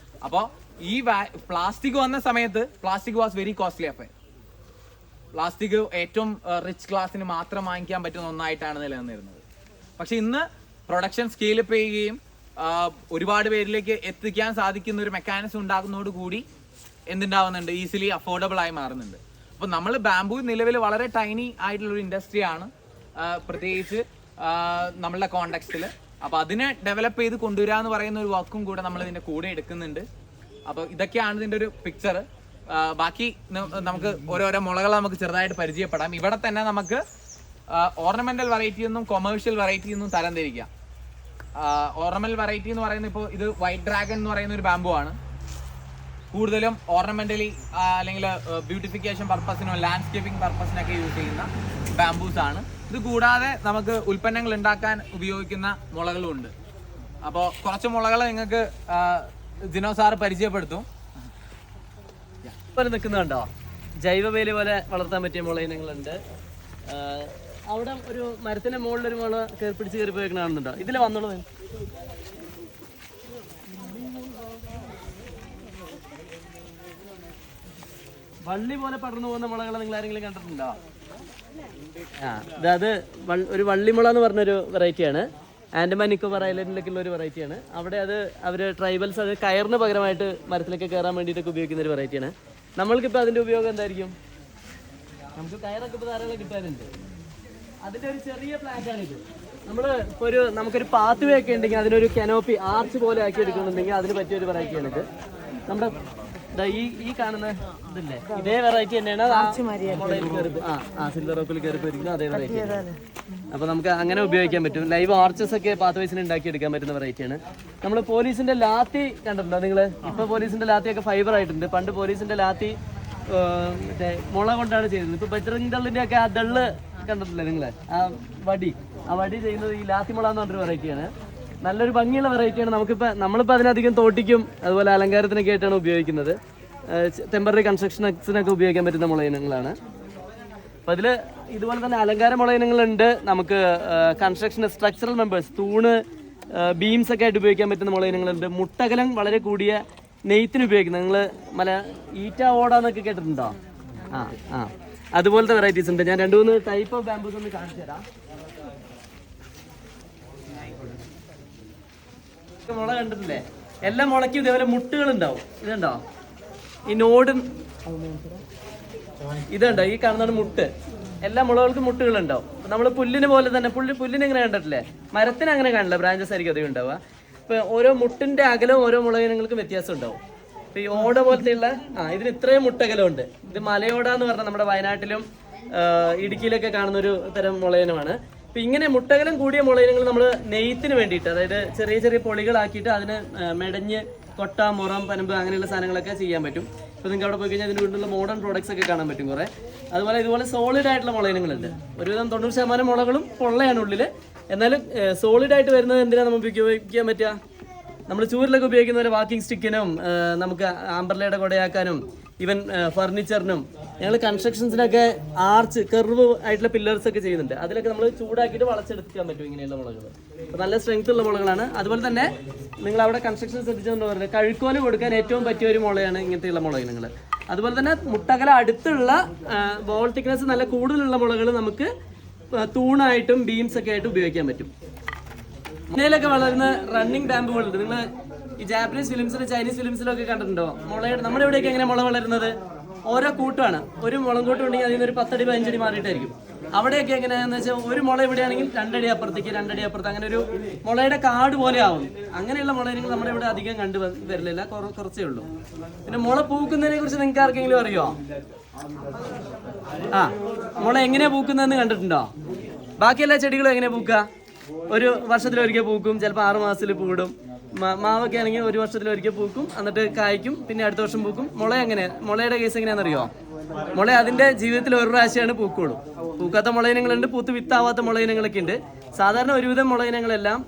അപ്പോൾ ഈ പ്ലാസ്റ്റിക് വന്ന സമയത്ത് plastic was very costly affair. Plastic ഏറ്റവും റിച്ച് ക്ലാസ്സിന് മാത്രം വാങ്ങിക്കാൻ പറ്റുന്ന ഒന്നായിട്ടാണ് നിലനിന്നിരുന്നത്. പക്ഷെ ഇന്ന് പ്രൊഡക്ഷൻ സ്കെയിലപ്പ് ചെയ്യുകയും ഒരുപാട് പേരിലേക്ക് എത്തിക്കാൻ സാധിക്കുന്ന ഒരു മെക്കാനിസം ഉണ്ടാകുന്നതോടുകൂടി എന്തുണ്ടാവുന്നുണ്ട്, ഈസിലി അഫോർഡബിൾ ആയി മാറുന്നുണ്ട്. അപ്പോൾ നമ്മൾ ബാംബു നിലവിൽ വളരെ ടൈനി ആയിട്ടുള്ളൊരു ഇൻഡസ്ട്രിയാണ്, പ്രത്യേകിച്ച് നമ്മളുടെ കോണ്ടെക്സ്റ്റിൽ. അപ്പോൾ അതിനെ ഡെവലപ്പ് ചെയ്ത് കൊണ്ടുവരിക എന്ന് പറയുന്ന ഒരു വർക്കും കൂടെ നമ്മൾ ഇതിൻ്റെ കൂടെ എടുക്കുന്നുണ്ട്. അപ്പോൾ ഇതൊക്കെയാണ് ഇതിൻ്റെ ഒരു പിക്ചർ. ബാക്കി നമുക്ക് ഓരോരോ മുളകൾ നമുക്ക് ചെറുതായിട്ട് പരിചയപ്പെടാം. ഇവിടെ തന്നെ നമുക്ക് ഓർണമെന്റൽ വെറൈറ്റി എന്നും കൊമേഴ്ഷ്യൽ വെറൈറ്റി എന്നും തരംതിരിക്കാം. ഓർണമെന്റൽ വെറൈറ്റി എന്ന് പറയുന്നത് ഇപ്പോൾ ഇത് വൈറ്റ് ഡ്രാഗൺ എന്ന് പറയുന്ന ഒരു ബാംബു ആണ്. കൂടുതലും ഓർണമെന്റലി അല്ലെങ്കിൽ ബ്യൂട്ടിഫിക്കേഷൻ പർപ്പസിനോ ലാൻഡ്സ്കേപ്പിംഗ് പർപ്പസിനൊക്കെ യൂസ് ചെയ്യുന്ന ബാംബൂസ് ആണ്. ഇത് കൂടാതെ നമുക്ക് ഉൽപ്പന്നങ്ങൾ ഉണ്ടാക്കാൻ ഉപയോഗിക്കുന്ന മുളകളും ഉണ്ട്. അപ്പോൾ കുറച്ച് മുളകൾ നിങ്ങൾക്ക് ജിനോ സാറ് പരിചയപ്പെടുത്തും. പോലെ നിൽക്കുന്നുണ്ടോ, ജൈവ വേലി പോലെ വളർത്താൻ പറ്റിയ മുള ഇനങ്ങളുണ്ട്. അവിടെ ഒരു മരത്തിന്റെ മുകളിലൊരു മുള പിടിച്ച് കയറി പോയി കാണുന്നുണ്ടോ? ഇതിൽ വന്നുള്ളത് വള്ളി പോലെ പടർന്നു പോകുന്ന മുളകളെ നിങ്ങൾ ആരെങ്കിലും കണ്ടിട്ടുണ്ടോ? അത് ഒരു വള്ളിമുള എന്ന് പറഞ്ഞൊരു വെറൈറ്റിയാണ്. ആൻഡമാൻ നിക്കോബാർ ഐലൻഡിലേക്കുള്ള ഒരു വെറൈറ്റിയാണ്. അവിടെ അത് അവർ ട്രൈബൽസ് അത് കയറിന് പകരമായിട്ട് മരത്തിലേക്ക് കയറാൻ വേണ്ടിയിട്ടൊക്കെ ഉപയോഗിക്കുന്ന ഒരു വെറൈറ്റിയാണ്. നമ്മൾക്കിപ്പോൾ അതിൻ്റെ ഉപയോഗം എന്തായിരിക്കും? നമുക്ക് കയറൊക്കെ ഇപ്പോൾ ധാരാളം കിട്ടാനുണ്ട്. അതിൻ്റെ ഒരു ചെറിയ പ്ലാന്റാണിത്. നമ്മൾ ഇപ്പോൾ നമുക്കൊരു പാത്ത് വേ ഒക്കെ ഉണ്ടെങ്കിൽ അതിനൊരു കനോപ്പി ആർച്ച് പോലെ ആക്കി എടുക്കുന്നുണ്ടെങ്കിൽ അതിന് പറ്റിയൊരു വെറൈറ്റിയാണിത്. നമ്മുടെ ഈ കാണുന്ന ഇതില്ലേ, ഇതേ വെറൈറ്റി തന്നെയാണ് സിൽവർ റോക്കിൽ കയറി പോയിരിക്കുന്നത്, അതേ വെറൈറ്റി. അപ്പൊ നമുക്ക് അങ്ങനെ ഉപയോഗിക്കാൻ പറ്റും. ലൈവ് ആർച്ചസ് ഒക്കെ പാത്ത് വൈസിന് ഉണ്ടാക്കി എടുക്കാൻ പറ്റുന്ന വെറൈറ്റിയാണ്. നമ്മൾ പോലീസിന്റെ ലാത്തി കണ്ടിട്ടുണ്ടോ നിങ്ങൾ? ഇപ്പൊ പോലീസിന്റെ ലാത്തിയൊക്കെ ഫൈബർ ആയിട്ടുണ്ട്. പണ്ട് പോലീസിന്റെ ലാത്തി മറ്റേ മുള കൊണ്ടാണ് ചെയ്യുന്നത്. ഇപ്പൊ ബജ്രംഗ് ദളിന്റെ ഒക്കെ ആ ദള്ള് കണ്ടിട്ടില്ലേ നിങ്ങള്? ആ വടി ചെയ്യുന്നത് ഈ ലാത്തി മുള എന്ന് പറഞ്ഞൊരു വെറൈറ്റിയാണ്. നല്ലൊരു ഭംഗിയുള്ള വെറൈറ്റിയാണ്. നമ്മളിപ്പോൾ അതിനധികം തോട്ടിക്കും അതുപോലെ അലങ്കാരത്തിനൊക്കെ ആയിട്ടാണ് ഉപയോഗിക്കുന്നത്. ടെമ്പററി കൺസ്ട്രക്ഷൻസിനൊക്കെ ഉപയോഗിക്കാൻ പറ്റുന്ന മുള ഇനങ്ങളാണ്. അപ്പോൾ അതിൽ ഇതുപോലെ തന്നെ അലങ്കാര മുള ഇനങ്ങളുണ്ട്. നമുക്ക് കൺസ്ട്രക്ഷൻ സ്ട്രക്ചറൽ മെമ്പേഴ്സ്, തൂണ്, ബീംസ് ഒക്കെ ആയിട്ട് ഉപയോഗിക്കാൻ പറ്റുന്ന മുള ഇനങ്ങളുണ്ട്. മുട്ടകലം വളരെ കൂടിയ നെയ്ത്തിന് ഉപയോഗിക്കുന്നത്. നിങ്ങൾ ഈറ്റ ഓടാന്നൊക്കെ കേട്ടിട്ടുണ്ടോ? അതുപോലത്തെ വെറൈറ്റീസ് ഉണ്ട്. ഞാൻ 2-3 ടൈപ്പ് ഓഫ് ബാംബൂസ് ഒന്ന് കാണിച്ചു തരാം. മുള കണ്ടിട്ടില്ലേ? എല്ലാ മുളയ്ക്കും ഇതേപോലെ മുട്ടുകൾ ഉണ്ടാവും. ഇതുണ്ടോ ഈ നോഡും ഇതുണ്ടോ ഈ കാണുന്നതാണ് മുട്ട്. എല്ലാ മുളകൾക്കും മുട്ടുകൾ ഉണ്ടാവും. നമ്മൾ പുല്ലിന് പോലെ തന്നെ പുല്ലിന് എങ്ങനെ കണ്ടിട്ടില്ലേ? മരത്തിന് അങ്ങനെ കാണില്ല, ബ്രാഞ്ചസ് ആയിരിക്കും അധികം ഉണ്ടാവുക. ഇപ്പൊ ഓരോ മുട്ടിന്റെ അകലവും ഓരോ മുളകിനങ്ങൾക്കും വ്യത്യാസം ഉണ്ടാവും. ഇപ്പൊ ഈ ഓട പോലത്തെയുള്ള ഇതിന് ഇത്രയും മുട്ടകലമുണ്ട്. ഇത് മലയോട എന്ന് പറഞ്ഞാൽ നമ്മുടെ വയനാട്ടിലും ഇടുക്കിയിലൊക്കെ കാണുന്ന ഒരു തരം മുളയനമാണ്. ഇപ്പൊ ഇങ്ങനെ മുട്ടകലം കൂടിയ മുളയനങ്ങൾ നമ്മൾ നെയ്ത്തിന് വേണ്ടിയിട്ട്, അതായത് ചെറിയ ചെറിയ പൊളികളാക്കിയിട്ട് അതിന് മെടഞ്ഞ് കൊട്ട, മുറം, പനമ്പ് അങ്ങനെയുള്ള സാധനങ്ങളൊക്കെ ചെയ്യാൻ പറ്റും. ഇപ്പോൾ നിങ്ങൾക്ക് അവിടെ പോയി കഴിഞ്ഞാൽ അതിന് വീട്ടിലുള്ള മോഡേൺ പ്രോഡക്ട്സ് ഒക്കെ കാണാൻ പറ്റും കുറേ. അതുപോലെ ഇതുപോലെ സോളിഡ് ആയിട്ടുള്ള മുളയിനങ്ങളുണ്ട്. ഒരുവിധം 90% മുളകളും പൊള്ളയാണ് ഉള്ളിൽ. എന്നാലും സോളിഡ് ആയിട്ട് വരുന്നത് എന്തിനാണ് നമുക്ക് ഉപയോഗിക്കാൻ പറ്റുക? നമ്മൾ ചൂരിലൊക്കെ ഉപയോഗിക്കുന്ന ഒരു വാക്കിംഗ് സ്റ്റിക്കിനും നമുക്ക് ആംബ്രലയുടെ കൊടയാക്കാനും ഈവൻ ഫർണിച്ചറിനും ഞങ്ങൾ കൺസ്ട്രക്ഷൻസിനൊക്കെ ആർച്ച് കർവ് ആയിട്ടുള്ള പില്ലേഴ്സ് ഒക്കെ ചെയ്യുന്നുണ്ട്. അതിലൊക്കെ നമ്മൾ ചൂടാക്കിയിട്ട് വളച്ചെടുക്കാൻ പറ്റും ഇങ്ങനെയുള്ള മുളകൾ. അപ്പോൾ നല്ല സ്ട്രെങ്ത് ഉള്ള മുളകളാണ്. അതുപോലെ തന്നെ നിങ്ങൾ അവിടെ കൺസ്ട്രക്ഷൻ ശ്രദ്ധിച്ചെന്ന് പറഞ്ഞാൽ കഴുക്കോല് കൊടുക്കാൻ ഏറ്റവും പറ്റിയ ഒരു മുളയാണ് ഇങ്ങനത്തെയുള്ള മുളകൾ. അതുപോലെ തന്നെ മുട്ടകല അടുത്തുള്ള ബോൾ തിക്നെസ് നല്ല കൂടുതലുള്ള മുളകൾ നമുക്ക് തൂണായിട്ടും ബീംസ് ഒക്കെ ആയിട്ട് ഉപയോഗിക്കാൻ പറ്റും. മുന്നയിലൊക്കെ വളരുന്ന റണ്ണിങ് ബാമ്പുകളുണ്ട്. നിങ്ങൾ ഈ ജാപ്പനീസ് ഫിലിംസിലും ചൈനീസ് ഫിലിംസിലും ഒക്കെ കണ്ടിട്ടുണ്ടോ? മുളയുടെ നമ്മുടെ ഇവിടെയൊക്കെ എങ്ങനെ മുള വളരുന്നത്? ഓരോ കൂട്ടാണ്. ഒരു മുളം കൂട്ട് ഉണ്ടെങ്കിൽ അതിൽ നിന്ന് ഒരു 10 അടി 15 അടി മാറിയിട്ടായിരിക്കും. അവിടെയൊക്കെ എങ്ങനെയാണെന്ന് വെച്ചാൽ ഒരു മുള എവിടെയാണെങ്കിൽ 2 അടി അപ്പുറത്തേക്ക് 2 അടി അപ്പുറത്ത് അങ്ങനെ ഒരു മുളയുടെ കാട് പോലെ ആവും. അങ്ങനെയുള്ള മുളയിനങ്ങൾ നമ്മുടെ ഇവിടെ അധികം കണ്ടു വരില്ല, കുറച്ചേ ഉള്ളൂ. പിന്നെ മുള പൂക്കുന്നതിനെ കുറിച്ച് നിങ്ങൾക്ക് ആർക്കെങ്കിലും അറിയോ? മുള എങ്ങനെയാ പൂക്കുന്നതെന്ന് കണ്ടിട്ടുണ്ടോ? ബാക്കി എല്ലാ ചെടികളും എങ്ങനെയാ പൂക്കുക? ഒരു വർഷത്തിലൊരിക്കൽ പൂക്കും, ചിലപ്പോൾ 6 മാസത്തിൽ പൂടും. മാവൊക്കെ ആണെങ്കിൽ 1 വർഷത്തിലൊരിക്കൽ പൂക്കും, എന്നിട്ട് കായ്ക്കും, പിന്നെ അടുത്ത വർഷം പൂക്കും. മുളയുടെ കേസ് എങ്ങനെയാണെന്നറിയോ? മുള അതിന്റെ ജീവിതത്തിൽ ഒരു പ്രാവശ്യമാണ് പൂക്കുള്ളൂ. പൂക്കാത്ത മുളയിനങ്ങളുണ്ട്, പൂത്ത് വിത്താവാത്ത മുളയിനങ്ങളൊക്കെ ഉണ്ട്. സാധാരണ ഒരുവിധം മുളയിനങ്ങളെല്ലാം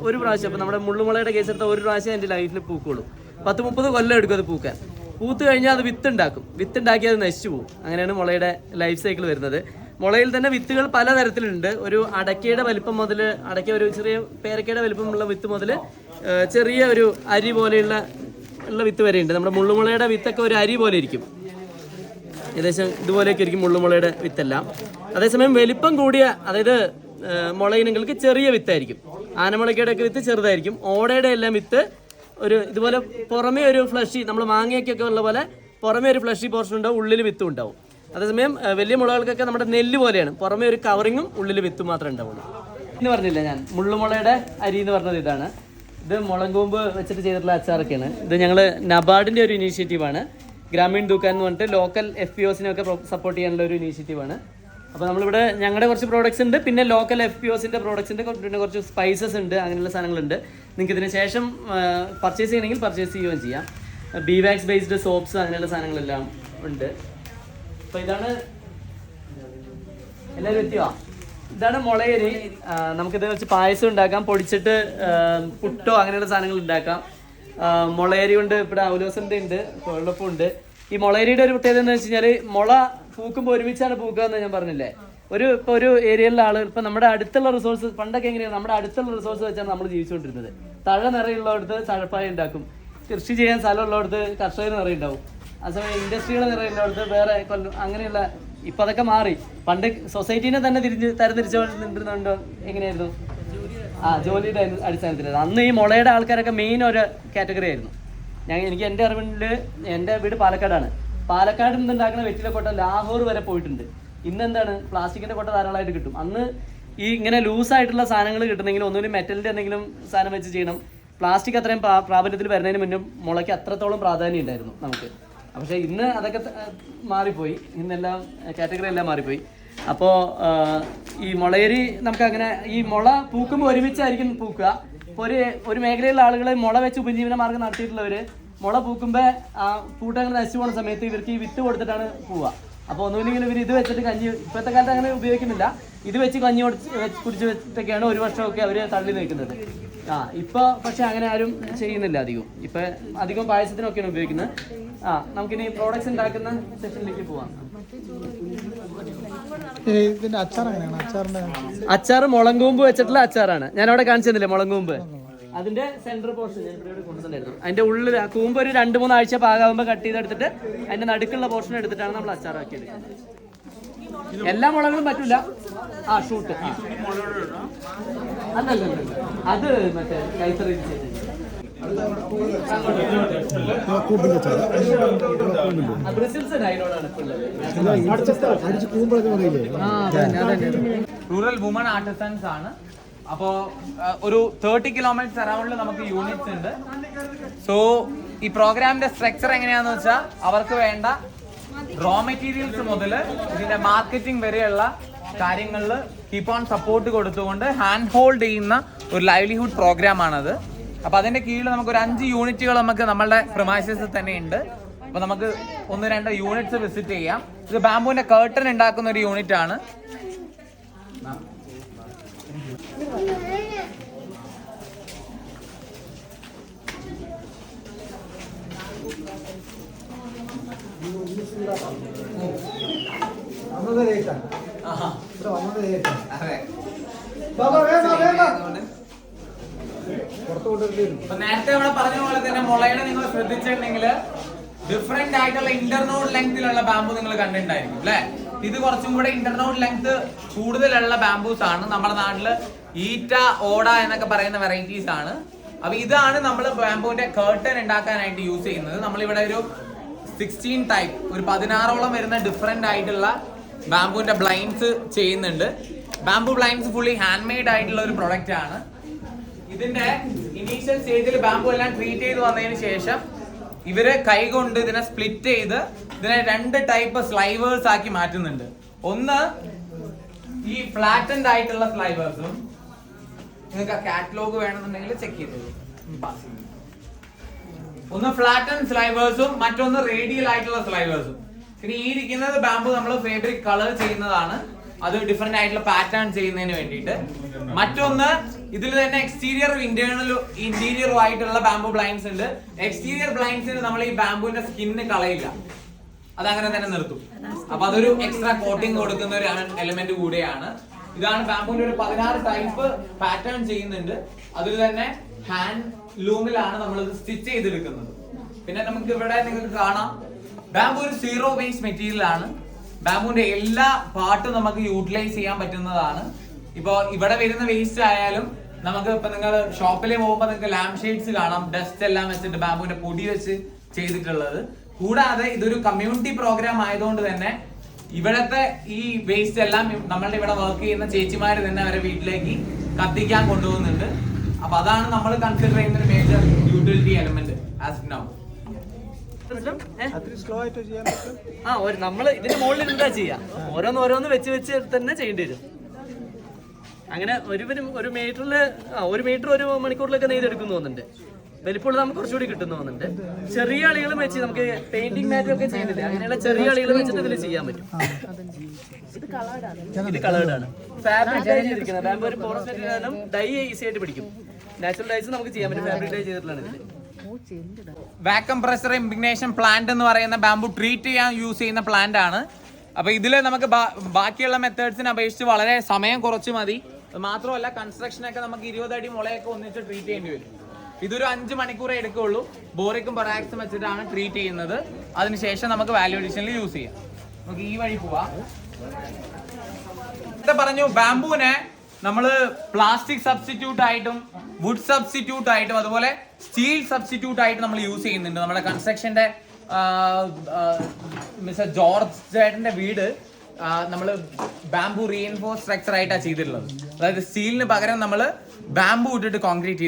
ഒരു പ്രാവശ്യം. അപ്പം നമ്മുടെ മുള്ളുമുളയുടെ കേസ് എടുത്താൽ ഒരു പ്രാവശ്യം എൻ്റെ ലൈഫിൽ പൂക്കുള്ളൂ. 10-30 കൊല്ലം എടുക്കും അത് പൂക്കാൻ. പൂത്ത് കഴിഞ്ഞാൽ അത് വിത്തുണ്ടാക്കി അത് നശിച്ചു പോകും. അങ്ങനെയാണ് മുളയുടെ ലൈഫ് സൈക്കിൾ വരുന്നത്. മുളയിൽ തന്നെ വിത്തുകൾ പലതരത്തിലുണ്ട്. ഒരു അടയ്ക്കയുടെ വലിപ്പം മുതൽ, അടയ്ക്ക ഒരു ചെറിയ പേരക്കയുടെ വലിപ്പമുള്ള വിത്ത് മുതൽ ചെറിയ ഒരു അരി പോലെയുള്ള വിത്ത് വരെ ഉണ്ട്. നമ്മുടെ മുള്ളുമുളയുടെ വിത്തൊക്കെ ഒരു അരി പോലെ ഇരിക്കും, ഏകദേശം ഇതുപോലെയൊക്കെ ഇരിക്കും മുള്ളുമുളയുടെ വിത്തെല്ലാം. അതേസമയം വലിപ്പം കൂടിയ, അതായത് മുളയിനങ്ങൾക്ക് ചെറിയ വിത്തായിരിക്കും. ആനമുളയ്ക്കയുടെ ഒക്കെ വിത്ത് ചെറുതായിരിക്കും. ഓടയുടെ എല്ലാം വിത്ത് ഒരു ഇതുപോലെ പുറമേ ഒരു ഫ്ലഷി, നമ്മൾ മാങ്ങയൊക്കെ ഉള്ള പോലെ പുറമേ ഒരു ഫ്ലഷി പോർഷൻ ഉണ്ടാവും, ഉള്ളിൽ വിത്തും ഉണ്ടാവും. അതേസമയം വലിയ മുളകൾക്കൊക്കെ നമ്മുടെ നെല്ല് പോലെയാണ്, പുറമേ ഒരു കവറിങ്ങും ഉള്ളിൽ വിത്തും മാത്രമേ ഉണ്ടാവുള്ളൂ. എന്ന് പറഞ്ഞില്ല ഞാൻ, മുള്ളുമുളയുടെ അരി എന്ന് പറഞ്ഞത് ഇതാണ്. ഇത് മുളങ്കൂമ്പ് വെച്ചിട്ട് ചെയ്തിട്ടുള്ള അച്ചാറൊക്കെയാണ്. ഇത് ഞങ്ങൾ നബാർഡിൻ്റെ ഒരു ഇനീഷ്യേറ്റീവാണ്. ഗ്രാമീൺ ദുക്കാൻ എന്ന് പറഞ്ഞിട്ട് ലോക്കൽ FPOസിനൊക്കെ സപ്പോർട്ട് ചെയ്യാനുള്ള ഒരു ഇനീഷ്യേറ്റീവാണ്. അപ്പോൾ നമ്മളിവിടെ ഞങ്ങളുടെ കുറച്ച് പ്രോഡക്റ്റ്സ് ഉണ്ട്, പിന്നെ ലോക്കൽ FPOസിൻ്റെ പ്രോഡക്റ്റ്സ് ഉണ്ട്, പിന്നെ കുറച്ച് സ്പൈസസ് ഉണ്ട്, അങ്ങനെയുള്ള സാധനങ്ങളുണ്ട്. നിങ്ങൾക്ക് ഇതിന് ശേഷം പർച്ചേസ് ചെയ്യണമെങ്കിൽ പർച്ചേസ് ചെയ്യുകയും ചെയ്യാം. ബീവാക്സ് ബേസ്ഡ് സോപ്സ് അങ്ങനെയുള്ള സാധനങ്ങളെല്ലാം ഉണ്ട്. അപ്പോൾ ഇതാണ് എല്ലാവരും എത്തിയോ? ഇതാണ് മുളയരി. നമുക്കിത് വെച്ച് പായസം ഉണ്ടാക്കാം, പൊടിച്ചിട്ട് പുട്ടോ അങ്ങനെയുള്ള സാധനങ്ങൾ ഉണ്ടാക്കാം. മുളയരി കൊണ്ട് ഇവിടെ അവലോസൻ്റെ ഉണ്ട്, വെള്ളപ്പം ഉണ്ട്. ഈ മുളയരിയുടെ ഒരു പ്രത്യേകത എന്ന് വെച്ച് കഴിഞ്ഞാൽ മുള പൂക്കുമ്പോൾ ഒരുമിച്ചാണ് പൂക്കുക എന്ന് ഞാൻ പറഞ്ഞില്ലേ. ഇപ്പോൾ ഒരു ഏരിയയിലുള്ള ആളുകൾ, ഇപ്പം നമ്മുടെ അടുത്തുള്ള റിസോഴ്സ്, പണ്ടൊക്കെ എങ്ങനെയാണ് നമ്മുടെ അടുത്തുള്ള റിസോഴ്സ് വെച്ചാണ് നമ്മൾ ജീവിച്ചുകൊണ്ടിരുന്നത്. തഴ നിറയുള്ളടത്ത് തഴപ്പായ ഉണ്ടാക്കും, കൃഷി ചെയ്യാൻ സ്ഥലമുള്ളടത്ത് കർഷകർ നിറയുണ്ടാവും. അതേസമയം ഇൻഡസ്ട്രികൾ നിറയുള്ളടത്ത് വേറെ അങ്ങനെയുള്ള. ഇപ്പം അതൊക്കെ മാറി. പണ്ട് സൊസൈറ്റീനെ തന്നെ തരംതിരിച്ചുകൊണ്ടിരുന്നുണ്ടോ? എങ്ങനെയായിരുന്നു? ജോലിയുടെ അടിസ്ഥാനത്തിൽ. അന്ന് ഈ മുളയുടെ ആൾക്കാരൊക്കെ മെയിൻ ഒരു കാറ്റഗറി ആയിരുന്നു. എനിക്ക് എൻ്റെ അറിവിൽ, എൻ്റെ വീട് പാലക്കാടാണ്. പാലക്കാട് നിന്ന് ഉണ്ടാക്കുന്ന വെറ്റില കൊട്ട ലാഹോർ വരെ പോയിട്ടുണ്ട്. ഇന്നെന്താണ്, പ്ലാസ്റ്റിക്കിൻ്റെ കൊട്ട ധാരാളമായിട്ട് കിട്ടും. അന്ന് ഈ ഇങ്ങനെ ലൂസായിട്ടുള്ള സാധനങ്ങൾ കിട്ടണമെങ്കിൽ ഒന്നുകിൽ മെറ്റലിൻ്റെ എന്തെങ്കിലും സാധനം വെച്ച് ചെയ്യണം. പ്ലാസ്റ്റിക് അത്രയും പ്രാബല്യത്തിൽ വരുന്നതിന് മുന്നേ മുളയ്ക്ക് അത്രത്തോളം പ്രാധാന്യം ഉണ്ടായിരുന്നു നമുക്ക്. പക്ഷേ ഇന്ന് അതൊക്കെ മാറിപ്പോയി. ഇന്നെല്ലാം കാറ്റഗറി എല്ലാം മാറിപ്പോയി. അപ്പോൾ ഈ മുളയരി നമുക്കങ്ങനെ, ഈ മുള പൂക്കുമ്പോൾ ഒരുമിച്ചായിരിക്കും പൂക്കുക. ഇപ്പോൾ ഒരു മേഖലയിലുള്ള ആളുകൾ മുള വെച്ച് ഉപജീവന മാർഗ്ഗം നടത്തിയിട്ടുള്ളവർ മുള പൂക്കുമ്പോൾ ആ പൂട്ടങ്ങനെ നശിച്ചു പോകുന്ന സമയത്ത് ഇവർക്ക് ഈ വിത്ത് കൊടുത്തിട്ടാണ് പോവുക. അപ്പോൾ ഒന്നുമില്ലെങ്കിൽ ഇവർ ഇത് വെച്ചിട്ട് കഞ്ഞി, ഇപ്പോഴത്തെ കാലത്ത് അങ്ങനെ ഉപയോഗിക്കുന്നില്ല, ഇത് വെച്ച് കഞ്ഞി കുടിച്ച് വെച്ചിട്ടൊക്കെയാണ് ഒരു വർഷമൊക്കെ അവർ തള്ളി നിൽക്കുന്നത്. ഇപ്പോൾ പക്ഷെ അങ്ങനെ ആരും ചെയ്യുന്നില്ല അധികം. ഇപ്പം അധികം പായസത്തിനൊക്കെയാണ് ഉപയോഗിക്കുന്നത്. നമുക്കിനി പ്രോഡക്ട്സ് ഉണ്ടാക്കുന്ന സെഷനിലേക്ക് പോവാം. അച്ചാർ മുളങ്കൂമ്പ് വെച്ചിട്ടുള്ള അച്ചാറാണ്. ഞാൻ അവിടെ കാണിച്ചു തന്നില്ലേ മുളങ്കൂമ്പ്, അതിന്റെ സെന്റർ പോർഷൻ ഞാൻ ഇവിടെ കൊണ്ടുവന്നിട്ടുണ്ടായിരുന്നു. അതിന്റെ ഉള്ളിൽ കൂമ്പ് ഒരു 2-3 ആഴ്ച പാകാകുമ്പോൾ കട്ട് ചെയ്തെടുത്തിട്ട് അതിന്റെ നടുക്കുള്ള പോർഷൻ എടുത്തിട്ടാണ് നമ്മൾ അച്ചാറാക്കിയത്. എല്ലാ മുളകളും പറ്റൂല. ആ ഷൂട്ട് അല്ലല്ല, അത് മറ്റേ കൈത്തറി റൂറൽ വുമൺ ആർട്ടിസൻസ് ആണ്. അപ്പോ ഒരു 30 കിലോമീറ്റർ അറൗണ്ടിൽ നമുക്ക് യൂണിറ്റ്സ് ഉണ്ട്. സോ ഈ പ്രോഗ്രാമിന്റെ സ്ട്രക്ചർ എങ്ങനെയാന്ന് വെച്ചാൽ അവർക്ക് വേണ്ട റോ മെറ്റീരിയൽസ് മുതൽ ഇതിന്റെ മാർക്കറ്റിംഗ് വരെയുള്ള കാര്യങ്ങളിൽ കീപ്പ് ഓൺ സപ്പോർട്ട് കൊടുത്തുകൊണ്ട് ഹാൻഡ് ഹോൾഡ് ചെയ്യുന്ന ഒരു ലൈവ്ലിഹുഡ് പ്രോഗ്രാം ആണത്. അപ്പൊ അതിന്റെ കീഴിൽ നമുക്ക് ഒരു 5 യൂണിറ്റുകൾ നമുക്ക് നമ്മളുടെ പ്രിമൈസസിൽ തന്നെ ഉണ്ട്. അപ്പൊ നമുക്ക് 1-2 യൂണിറ്റ്സ് വിസിറ്റ് ചെയ്യാം. ഇത് ബാംബുവിന്റെ കർട്ടൻ ഉണ്ടാക്കുന്ന ഒരു യൂണിറ്റ് ആണ്. നേരത്തെ നമ്മൾ പറഞ്ഞ പോലെ തന്നെ മുളയുടെ നിങ്ങൾ ശ്രദ്ധിച്ചിട്ടുണ്ടെങ്കിൽ ഡിഫറെന്റ് ആയിട്ടുള്ള ഇന്റർനോഡ് ലെങ്തിലുള്ള ബാംബു നിങ്ങൾ കണ്ടിട്ടുണ്ടായിരിക്കും അല്ലെ. ഇത് കുറച്ചും കൂടെ ഇന്റർനോഡ് ലെങ്ത് കൂടുതലുള്ള ബാംബൂസ് ആണ്. നമ്മുടെ നാട്ടില് ഈറ്റ, ഓട എന്നൊക്കെ പറയുന്ന വെറൈറ്റീസ് ആണ്. അപ്പൊ ഇതാണ് നമ്മൾ ബാംബുവിന്റെ കർട്ടൻ ഉണ്ടാക്കാനായിട്ട് യൂസ് ചെയ്യുന്നത്. നമ്മളിവിടെ ഒരു 16 ടൈപ്പ്, ഒരു 16ഓളം വരുന്ന ഡിഫറെന്റ് ആയിട്ടുള്ള ബാംബുവിന്റെ ബ്ലൈൻഡ്സ് ചെയ്യുന്നുണ്ട്. Bamboo blinds fully hand made ആയിട്ടുള്ള ഒരു പ്രൊഡക്റ്റ് ആണ്. ഇതിന്റെ ഇനീഷ്യൽ സ്റ്റേജിൽ ബാംബു എല്ലാം ട്രീറ്റ് ചെയ്ത് വന്നതിന് ശേഷം ഇവര് കൈകൊണ്ട് ഇതിനെ സ്പ്ലിറ്റ് ചെയ്ത് ഇതിനെ 2 ടൈപ്പ് സ്ലൈവേഴ്സ് ആക്കി മാറ്റുന്നുണ്ട്. ഒന്ന് ഈ ഫ്ലാറ്റൻഡ് ആയിട്ടുള്ള സ്ലൈവേഴ്സും, നിങ്ങൾക്ക് കാറ്റലോഗ് വേണമെന്നുണ്ടെങ്കിൽ ചെക്ക് ചെയ്തോളൂ. ഒന്ന് ഫ്ലാറ്റൻഡ് സ്ലൈവേഴ്സും മറ്റൊന്ന് റേഡിയൽ ആയിട്ടുള്ള സ്ലൈവേഴ്സും. പിന്നെ ഈ ഇരിക്കുന്നത് ബാംബു നമ്മൾ ഫാബ്രിക് കളർ ചെയ്യുന്നതാണ്. അത് ഡിഫറെന്റ് ആയിട്ടുള്ള പാറ്റേൺ ചെയ്യുന്നതിന് വേണ്ടിയിട്ട്. മറ്റൊന്ന് ഇതിൽ തന്നെ എക്സ്റ്റീരിയറും ഇന്റീരിയറും ആയിട്ടുള്ള ബാംബു ബ്ലൈൻഡ്സ് ഉണ്ട്. എക്സ്റ്റീരിയർ ബ്ലൈൻഡ്സിന് നമ്മൾ ഈ ബാംബുവിന്റെ സ്കിന്ന് കളയില്ല, അതങ്ങനെ തന്നെ നിർത്തും. അപ്പൊ അതൊരു എക്സ്ട്രാ കോട്ടിംഗ് കൊടുക്കുന്ന ഒരു എലിമെന്റ് കൂടെയാണ്. ഇതാണ് ബാംബുവിന്റെ ഒരു 16 ടൈപ്പ് പാറ്റേൺ ചെയ്യുന്നുണ്ട്. അതിൽ തന്നെ ഹാൻഡ് ലൂമിലാണ് നമ്മൾ ഇത് സ്റ്റിച്ച് ചെയ്തെടുക്കുന്നത്. പിന്നെ നമുക്ക് ഇവിടെ നിങ്ങൾക്ക് കാണാം ബാംബു ഒരു 0 വേസ്റ്റ് മെറ്റീരിയൽ ആണ്. ബാംബുവിന്റെ എല്ലാ പാർട്ടും നമുക്ക് യൂട്ടിലൈസ് ചെയ്യാൻ പറ്റുന്നതാണ്. ഇപ്പൊ ഇവിടെ വരുന്ന വേസ്റ്റ് ആയാലും നമുക്ക് ഇപ്പൊ നിങ്ങൾ ഷോപ്പിൽ പോകുമ്പോൾ നിങ്ങൾക്ക് ലാമ്പ് ഷെയ്ഡ്സ് കാണാം, ഡസ്റ്റ് എല്ലാം വെച്ചിട്ട് ബാംബുവിന്റെ പൊടി വെച്ച് ചെയ്തിട്ടുള്ളത്. കൂടാതെ ഇതൊരു കമ്മ്യൂണിറ്റി പ്രോഗ്രാം ആയതുകൊണ്ട് തന്നെ ഇവിടത്തെ ഈ വേസ്റ്റ് എല്ലാം നമ്മളുടെ ഇവിടെ വർക്ക് ചെയ്യുന്ന ചേച്ചിമാര് തന്നെ അവരെ വീട്ടിലേക്ക് കത്തിക്കാൻ കൊണ്ടുപോകുന്നുണ്ട്. അപ്പൊ അതാണ് നമ്മൾ കൺസിഡർ ചെയ്യുന്ന ഒരു major utility element as now. നമ്മള് ഇതിന്റെ മുകളിൽ എന്താ ചെയ്യാ, ഓരോന്ന് വെച്ച് തന്നെ ചെയ്യേണ്ടി വരും. അങ്ങനെ ഒരു മീറ്ററില് 1 മണിക്കൂറിലൊക്കെ നെയ്തെടുക്കും തോന്നുന്നുണ്ട്. വലിപ്പമുള്ള നമുക്ക് കുറച്ചുകൂടി കിട്ടും തോന്നുന്നുണ്ട്. ചെറിയ അളികൾ വെച്ച് നമുക്ക് പെയിന്റിംഗ് മാറ്റും ഒക്കെ ചെയ്യുന്നില്ല, അങ്ങനെയുള്ള ചെറിയ അളികൾ വെച്ചിട്ട് ഇതിൽ ചെയ്യാൻ പറ്റും. ഇത് കളേർഡാണ്, ഫാബ്രിക് ഡൈ ചെയ്തിരിക്കുന്നത്. ബാംബു ഒരു പോറസ് മെറ്റീരിയലും ഡൈ ഈസി ആയിട്ട് പിടിക്കും. നാച്ചുറൽ ഡൈസ് നമുക്ക് ചെയ്യാൻ പറ്റും, ഫാബ്രിക് ഡൈ ചെയ്തിട്ടുള്ളതാണ് ഇതിൽ. വാക്വം പ്രഷർ ഇംപ്രഗ്നേഷൻ പ്ലാന്റ് എന്ന് പറയുന്ന ബാംബു ട്രീറ്റ് ചെയ്യാൻ യൂസ് ചെയ്യുന്ന പ്ലാന്റ് ആണ്. അപ്പൊ ഇതിൽ നമുക്ക് ബാക്കിയുള്ള മെത്തേഡ്സിനെ അപേക്ഷിച്ച് വളരെ സമയം കുറച്ച് മതി. മാത്രമല്ല കൺസ്ട്രക്ഷനൊക്കെ നമുക്ക് 20 അടി മുളയൊക്കെ ഒന്നിച്ച് ട്രീറ്റ് ചെയ്യേണ്ടി വരും. ഇതൊരു 5 മണിക്കൂറേ എടുക്കുള്ളൂ. ബോറിക്കും പൊറാക്സും വെച്ചിട്ടാണ് ട്രീറ്റ് ചെയ്യുന്നത്. അതിനുശേഷം നമുക്ക് വാല്യൂ അഡീഷനിൽ യൂസ് ചെയ്യാം. നമുക്ക് ഈ വഴി പോവാം. പറഞ്ഞു ബാംബുവിനെ നമ്മള് പ്ലാസ്റ്റിക് സബ്സ്റ്റിറ്റ്യൂട്ട് ആയിട്ടും വുഡ് സബ്സ്റ്റിറ്റ്യൂട്ട് ആയിട്ടും അതുപോലെ സ്റ്റീൽ സബ്സ്റ്റിറ്റ്യൂട്ട് ആയിട്ട് നമ്മൾ യൂസ് ചെയ്യുന്നുണ്ട്. നമ്മുടെ കൺസ്ട്രക്ഷന്റെ മിസ്റ്റർ ജോർജ് ചേട്ടന്റെ വീട് നമ്മൾ ബാംബു റീഎൻഫോഴ്സ് സ്ട്രക്ചർ ആയിട്ടാണ് ചെയ്തിട്ടുള്ളത്. അതായത് സ്റ്റീലിന് പകരം നമ്മൾ ബാംബു ഇട്ടിട്ട് കോൺക്രീറ്റ്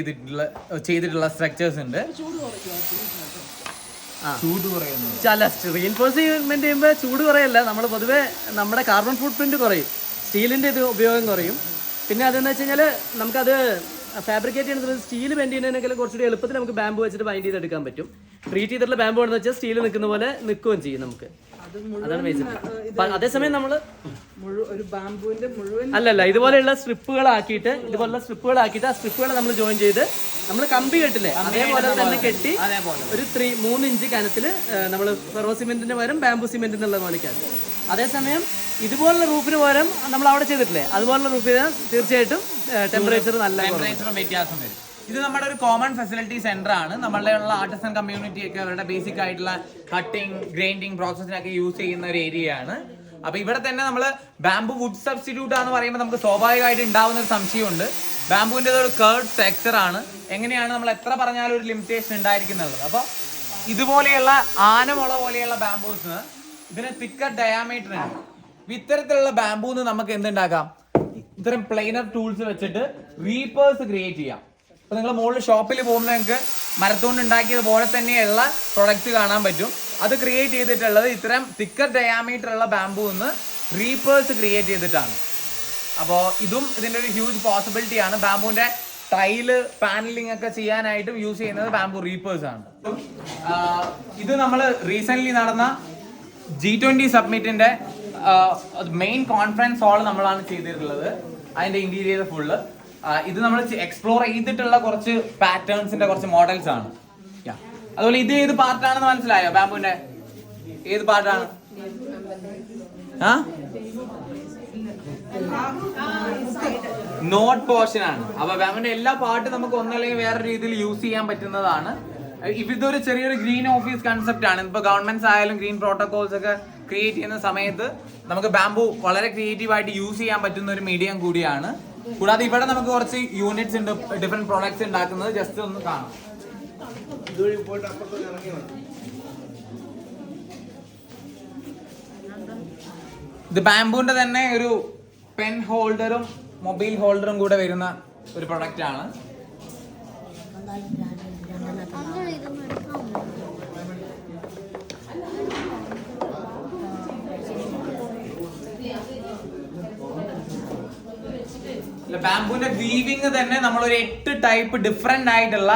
ചെയ്തിട്ടുള്ള സ്ട്രക്ചേഴ്സ് ഉണ്ട്. റീഎൻഫോഴ്സ്മെന്റ് ചെയ്യുമ്പോൾ ചൂട് കുറയല്ല, നമ്മൾ പൊതുവെ നമ്മുടെ കാർബൺ ഫുട് പ്രിന്റ് കുറയും, സ്റ്റീലിന്റെ ഇത് ഉപയോഗം കുറയും. പിന്നെ അതെന്ന് വെച്ച് കഴിഞ്ഞാൽ നമുക്കത് ഫാബ്രിക്കേറ്റ് ചെയ്യുന്നത് സ്റ്റീൽ ബെൻഡ് ചെയ്യുന്നതിനേക്കാളും കുറച്ചുകൂടി എളുപ്പത്തിൽ നമുക്ക് ബാംബു വെച്ചിട്ട് ബൈൻഡ് ചെയ്തെടുക്കാൻ പറ്റും. ട്രീറ്റ് ചെയ്തിട്ടുള്ള ബാംബു ആണെന്ന് വെച്ചാൽ സ്റ്റീൽ നിൽക്കുന്ന പോലെ നിൽക്കുകയും ചെയ്യും നമുക്ക്. അതാണ് ബേസിക്. അതേസമയം നമ്മൾ അല്ലല്ല ഇതുപോലെയുള്ള സ്ട്രിപ്പുകളാക്കിയിട്ട് ആ സ്ട്രിപ്പുകളെ നമ്മൾ ജോയിൻ ചെയ്ത് നമ്മൾ കമ്പി കെട്ടില്ലേ അതേപോലെ തന്നെ കെട്ടി ഒരു 3 ഇഞ്ച് കനത്തിൽ നമ്മൾ ഫെറോ സിമെന്റിന് പകരം ബാംബു സിമെന്റ് എന്നുള്ള പോലെയാണ്. അതേസമയം ഇതുപോലുള്ള റൂഫിന് പകരം നമ്മൾ അവിടെ ചെയ്തിട്ടില്ലേ അതുപോലുള്ള റൂഫിന് തീർച്ചയായിട്ടും ടെമ്പറേച്ചറും വ്യത്യാസം വരും. ഇത് നമ്മുടെ ഒരു കോമൺ ഫെസിലിറ്റി സെന്റർ ആണ്. നമ്മളുടെ ഉള്ള ആർട്ടിസൻ കമ്മ്യൂണിറ്റി ഒക്കെ അവരുടെ ബേസിക് ആയിട്ടുള്ള കട്ടിങ് ഗ്രൈൻഡിങ് പ്രോസസ്സിനൊക്കെ യൂസ് ചെയ്യുന്ന ഒരു ഏരിയ ആണ്. അപ്പൊ ഇവിടെ തന്നെ നമ്മൾ ബാംബു വുഡ് സബ്സ്റ്റിറ്റ്യൂട്ട് ആണെന്ന് പറയുമ്പോൾ നമുക്ക് സ്വാഭാവികമായിട്ട് ഉണ്ടാവുന്ന ഒരു സംശയമുണ്ട്. ബാംബുവിൻ്റെ ഒരു കേർഡ് ടെക്സ്ചർ ആണ്. എങ്ങനെയാണ് നമ്മൾ എത്ര പറഞ്ഞാലും ഒരു ലിമിറ്റേഷൻ ഉണ്ടായിരിക്കുന്നത്. അപ്പോൾ ഇതുപോലെയുള്ള ആനമുള പോലെയുള്ള ബാംബൂസിന് ഇതിന് തിക്കർ ഡയാമീറ്റർ ഉണ്ട്. ഇത്തരത്തിലുള്ള ബാംബൂന്ന് നമുക്ക് എന്തുണ്ടാക്കാം, ഇത്തരം പ്ലെയിനർ ടൂൾസ് വെച്ചിട്ട് റീപ്പേഴ്സ് ക്രിയേറ്റ് ചെയ്യാം. അപ്പൊ നിങ്ങൾ മുകളിൽ ഷോപ്പിൽ പോകുമ്പോൾ നിങ്ങൾക്ക് മരത്തുകൊണ്ട് ഉണ്ടാക്കിയത് പോലെ തന്നെയുള്ള പ്രൊഡക്റ്റ് കാണാൻ പറ്റും. അത് ക്രിയേറ്റ് ചെയ്തിട്ടുള്ളത് ഇത്തരം തിക്കർ ഡയാമീറ്റർ ഉള്ള ബാംബൂന്ന് റീപ്പേഴ്സ് ക്രിയേറ്റ് ചെയ്തിട്ടാണ്. അപ്പോൾ ഇതും ഇതിൻ്റെ ഒരു ഹ്യൂജ് പോസിബിലിറ്റി ആണ്. ബാംബുവിന്റെ ടൈല് പാനലിംഗ് ഒക്കെ ചെയ്യാനായിട്ടും യൂസ് ചെയ്യുന്നത് ബാംബു റീപ്പേഴ്സ് ആണ്. ഇത് നമ്മൾ റീസെന്റ് നടന്ന G20 സബ്മിറ്റിന്റെ മെയിൻ കോൺഫറൻസ് ഹാൾ നമ്മളാണ് ചെയ്തിട്ടുള്ളത്. അതിന്റെ ഇന്റീരിയർ ഫുള്ള് ഇത് നമ്മൾ എക്സ്പ്ലോർ ചെയ്തിട്ടുള്ള കുറച്ച് പാറ്റേൺസിന്റെ കുറച്ച് മോഡൽസ് ആണ്. അതുപോലെ ഇത് ഏത് പാർട്ടാണെന്ന് മനസ്സിലായോ? ബാംബുവിന്റെ ഏത് പാർട്ടാണ്? നോട്ട് പോർഷൻ ആണ്. അപ്പൊ ബാംബുവിന്റെ എല്ലാ പാർട്ടും നമുക്ക് ഒന്നല്ലെങ്കിൽ വേറെ രീതിയിൽ യൂസ് ചെയ്യാൻ പറ്റുന്നതാണ്. ഇതൊരു ചെറിയൊരു ഗ്രീൻ ഓഫീസ് കൺസെപ്റ്റ് ആണ്. ഇപ്പൊ ഗവൺമെന്റ്സ് ആയാലും ഗ്രീൻ പ്രോട്ടോകോൾസ് ഒക്കെ ക്രിയേറ്റ് ചെയ്യുന്ന സമയത്ത് നമുക്ക് ബാംബു വളരെ ക്രിയേറ്റീവ് ആയിട്ട് യൂസ് ചെയ്യാൻ പറ്റുന്ന ഒരു മീഡിയം കൂടിയാണ്. കൂടാതെ ഇവിടെ നമുക്ക് കുറച്ച് യൂണിറ്റ്സ് ഉണ്ട്, ഡിഫറെന്റ് പ്രോഡക്ട്സ് ഉണ്ടാക്കുന്നത്. ജസ്റ്റ് ഒന്ന് കാണാം. ഇത് ബാംബുവിന്റെ തന്നെ ഒരു പെൻ ഹോൾഡറും മൊബൈൽ ഹോൾഡറും കൂടെ വരുന്ന ഒരു പ്രൊഡക്റ്റ് ആണ്. ബാംബുവിന്റെ വീവിങ് തന്നെ നമ്മളൊരു 8 ടൈപ്പ് ഡിഫറെന്റ് ആയിട്ടുള്ള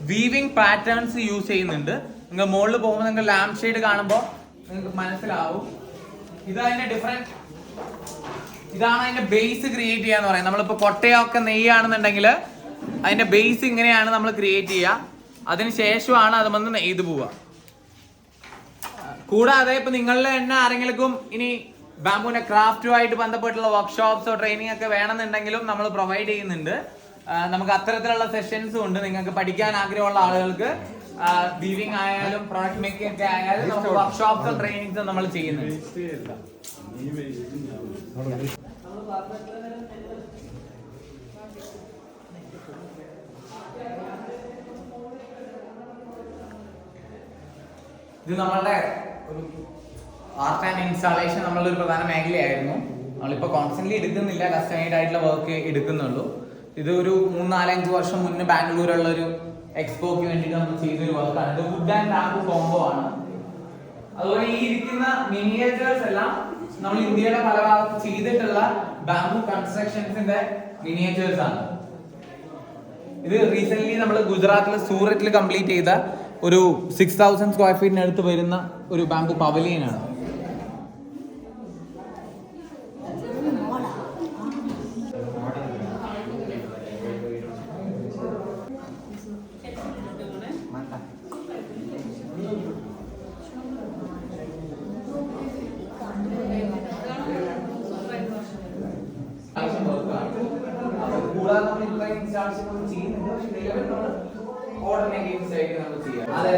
വീവിങ് പാറ്റേൺസ് യൂസ് ചെയ്യുന്നുണ്ട്. നിങ്ങൾ മുകളിൽ പോകുമ്പോൾ നിങ്ങൾ ലാമ്പ് ഷെയ്ഡ് കാണുമ്പോൾ നിങ്ങൾക്ക് മനസ്സിലാവും. ഇതാണ് അതിന്റെ ബേസ് ക്രിയേറ്റ് ചെയ്യാന്ന് പറയുന്നത്. നമ്മളിപ്പോ കൊട്ടയൊക്കെ നെയ്യാണെന്നുണ്ടെങ്കിൽ അതിന്റെ ബേസ് ഇങ്ങനെയാണ് നമ്മൾ ക്രിയേറ്റ് ചെയ്യുക. അതിനുശേഷമാണ് അത് വന്ന് നെയ്ത് പോവുക. കൂടാതെ ഇപ്പൊ നിങ്ങളിൽ തന്നെ ആരെങ്കിലും ഇനി ബാംബുവിന്റെ ക്രാഫ്റ്റുമായിട്ട് ബന്ധപ്പെട്ടുള്ള വർക്ക്ഷോപ്സോ ട്രെയിനിങ് ഒക്കെ വേണമെന്നുണ്ടെങ്കിലും നമ്മൾ പ്രൊവൈഡ് ചെയ്യുന്നുണ്ട്. നമുക്ക് അത്തരത്തിലുള്ള സെഷൻസും ഉണ്ട്. നിങ്ങൾക്ക് പഠിക്കാൻ ആഗ്രഹമുള്ള ആളുകൾക്ക് വീവിംഗ് ആയാലും പ്രൊഡക്റ്റ് മേക്കിംഗ് ഒക്കെ ആയാലും നമുക്ക് വർക്ക്ഷോപ്സും ട്രെയിനിങ്സും നമ്മൾ ചെയ്യുന്നുണ്ട്. ഇത് നമ്മളുടെ ഒരു ആർട്ട് ആൻഡ് ഇൻസ്റ്റാളേഷൻ നമ്മളുടെ ഒരു പ്രധാന മേഖലയായിരുന്നു. നമ്മളിപ്പോൾ കോൺസ്റ്റന്റ്ലി എടുക്കുന്നില്ല, കസ്റ്റമൈസ്ഡ് ആയിട്ടുള്ള വർക്ക് എടുക്കുന്നുള്ളൂ. ഇത് ഒരു 3-4-5 വർഷം മുന്നേ ബാംഗ്ലൂരുള്ള ഒരു എക്സ്പോക്ക് വേണ്ടിയിട്ട് നമ്മൾ ചെയ്തൊരു വർക്കാണ്. ഇത് വുഡ് ആൻഡ് ബാംബു കോംബോ ആണ്. അതുപോലെ ഈ ഇരിക്കുന്ന മിനിയേച്ചേഴ്സ് എല്ലാം നമ്മൾ ഇന്ത്യയുടെ പല ഭാഗത്ത് ചെയ്തിട്ടുള്ള ബാംബു കൺസ്ട്രക്ഷൻസിന്റെ മിനിയേച്ചേഴ്സ് ആണ്. ഇത് റീസെന്റ് നമ്മൾ ഗുജറാത്തിലെ സൂറത്തിൽ കംപ്ലീറ്റ് ചെയ്ത ഒരു 6000 സ്ക്വയർ ഫീറ്റിന് അടുത്ത് വരുന്ന ഒരു ബാംബു പവലിയൻ ആണ്. കൂടാതെ നമ്മൾ ഇൻസ്റ്റാളേഷൻ ചെയ്യുന്നുണ്ട്. പക്ഷേ ഓർഡറിനെ ചെയ്യാം. അതെ.